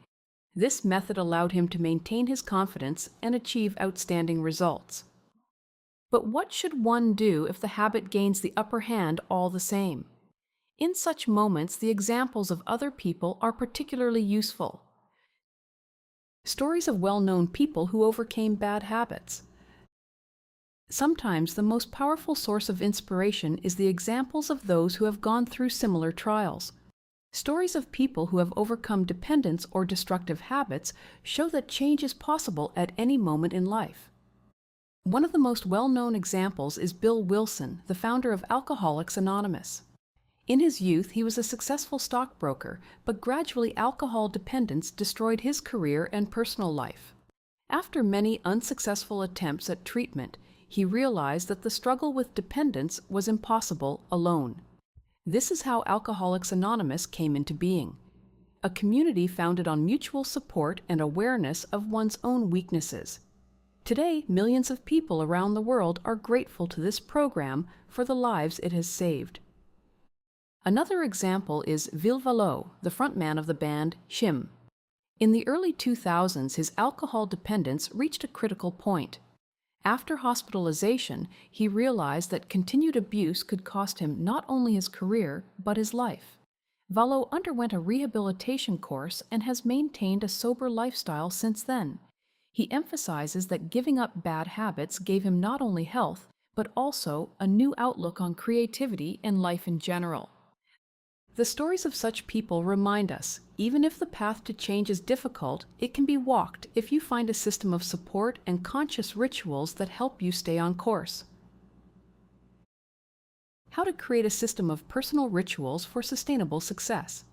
This method allowed him to maintain his confidence and achieve outstanding results. But what should one do if the habit gains the upper hand all the same? In such moments, the examples of other people are particularly useful. Stories of well-known people who overcame bad habits. Sometimes the most powerful source of inspiration is the examples of those who have gone through similar trials. Stories of people who have overcome dependence or destructive habits show that change is possible at any moment in life. One of the most well-known examples is Bill Wilson, the founder of Alcoholics Anonymous. In his youth, he was a successful stockbroker, but gradually alcohol dependence destroyed his career and personal life. After many unsuccessful attempts at treatment, he realized that the struggle with dependence was impossible alone. This is how Alcoholics Anonymous came into being, a community founded on mutual support and awareness of one's own weaknesses. Today, millions of people around the world are grateful to this program for the lives it has saved. Another example is Vil Valo, the frontman of the band Shim. In the early 2000s, his alcohol dependence reached a critical point. After hospitalization, he realized that continued abuse could cost him not only his career, but his life. Valo underwent a rehabilitation course and has maintained a sober lifestyle since then. He emphasizes that giving up bad habits gave him not only health, but also a new outlook on creativity and life in general. The stories of such people remind us, even if the path to change is difficult, it can be walked if you find a system of support and conscious rituals that help you stay on course. How to create a system of personal rituals for sustainable success.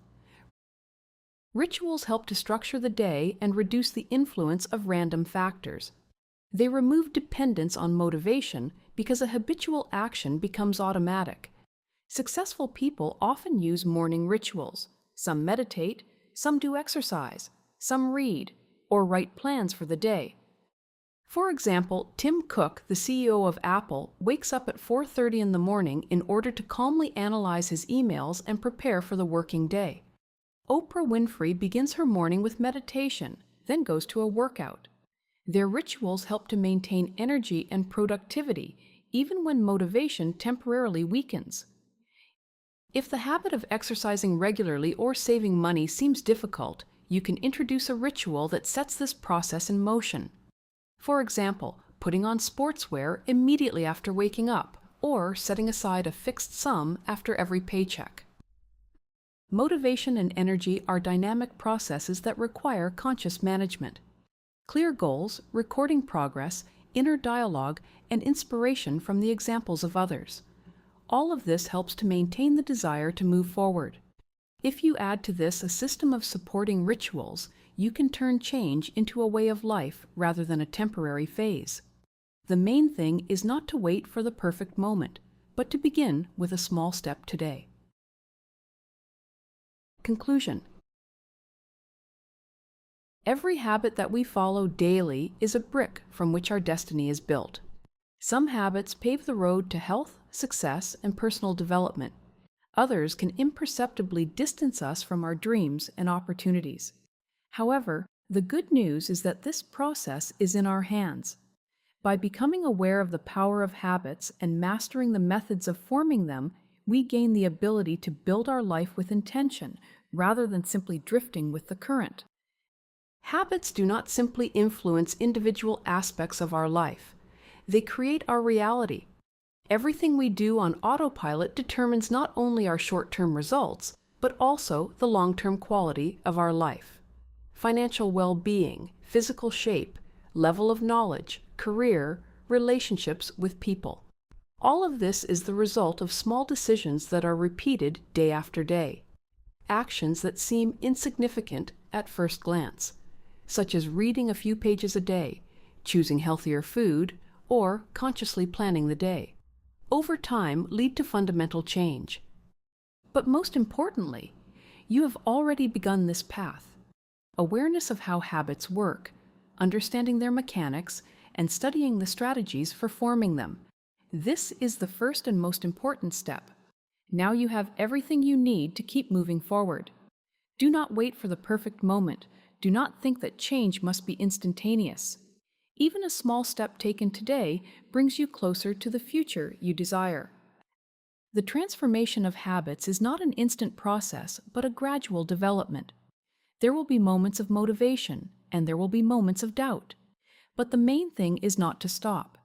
Rituals help to structure the day and reduce the influence of random factors. They remove dependence on motivation because a habitual action becomes automatic. Successful people often use morning rituals. Some meditate, some do exercise, some read, or write plans for the day. For example, Tim Cook, the CEO of Apple, wakes up at 4:30 in the morning in order to calmly analyze his emails and prepare for the working day. Oprah Winfrey begins her morning with meditation, then goes to a workout. Their rituals help to maintain energy and productivity, even when motivation temporarily weakens. If the habit of exercising regularly or saving money seems difficult, you can introduce a ritual that sets this process in motion. For example, putting on sportswear immediately after waking up, or setting aside a fixed sum after every paycheck. Motivation and energy are dynamic processes that require conscious management. Clear goals, recording progress, inner dialogue, and inspiration from the examples of others. All of this helps to maintain the desire to move forward. If you add to this a system of supporting rituals, you can turn change into a way of life rather than a temporary phase. The main thing is not to wait for the perfect moment, but to begin with a small step today. Conclusion. Every habit that we follow daily is a brick from which our destiny is built. Some habits pave the road to health, success, and personal development. Others can imperceptibly distance us from our dreams and opportunities. However, the good news is that this process is in our hands. By becoming aware of the power of habits and mastering the methods of forming them, we gain the ability to build our life with intention rather than simply drifting with the current. Habits do not simply influence individual aspects of our life. They create our reality. Everything we do on autopilot determines not only our short-term results, but also the long-term quality of our life. Financial well-being, physical shape, level of knowledge, career, relationships with people. All of this is the result of small decisions that are repeated day after day. Actions that seem insignificant at first glance, such as reading a few pages a day, choosing healthier food, or consciously planning the day, over time lead to fundamental change. But most importantly, you have already begun this path. Awareness of how habits work, understanding their mechanics, and studying the strategies for forming them. This is the first and most important step. Now you have everything you need to keep moving forward. Do not wait for the perfect moment. Do not think that change must be instantaneous. Even a small step taken today brings you closer to the future you desire. The transformation of habits is not an instant process, but a gradual development. There will be moments of motivation, and there will be moments of doubt. But the main thing is not to stop.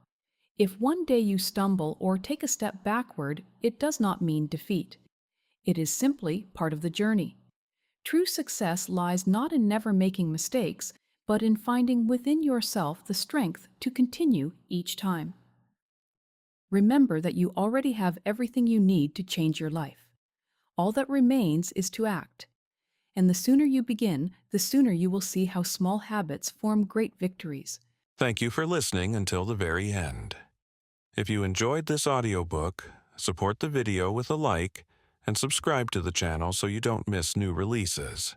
If one day you stumble or take a step backward, it does not mean defeat. It is simply part of the journey. True success lies not in never making mistakes, but in finding within yourself the strength to continue each time. Remember that you already have everything you need to change your life. All that remains is to act. And the sooner you begin, the sooner you will see how small habits form great victories. Thank you for listening until the very end. If you enjoyed this audiobook, support the video with a like and subscribe to the channel so you don't miss new releases.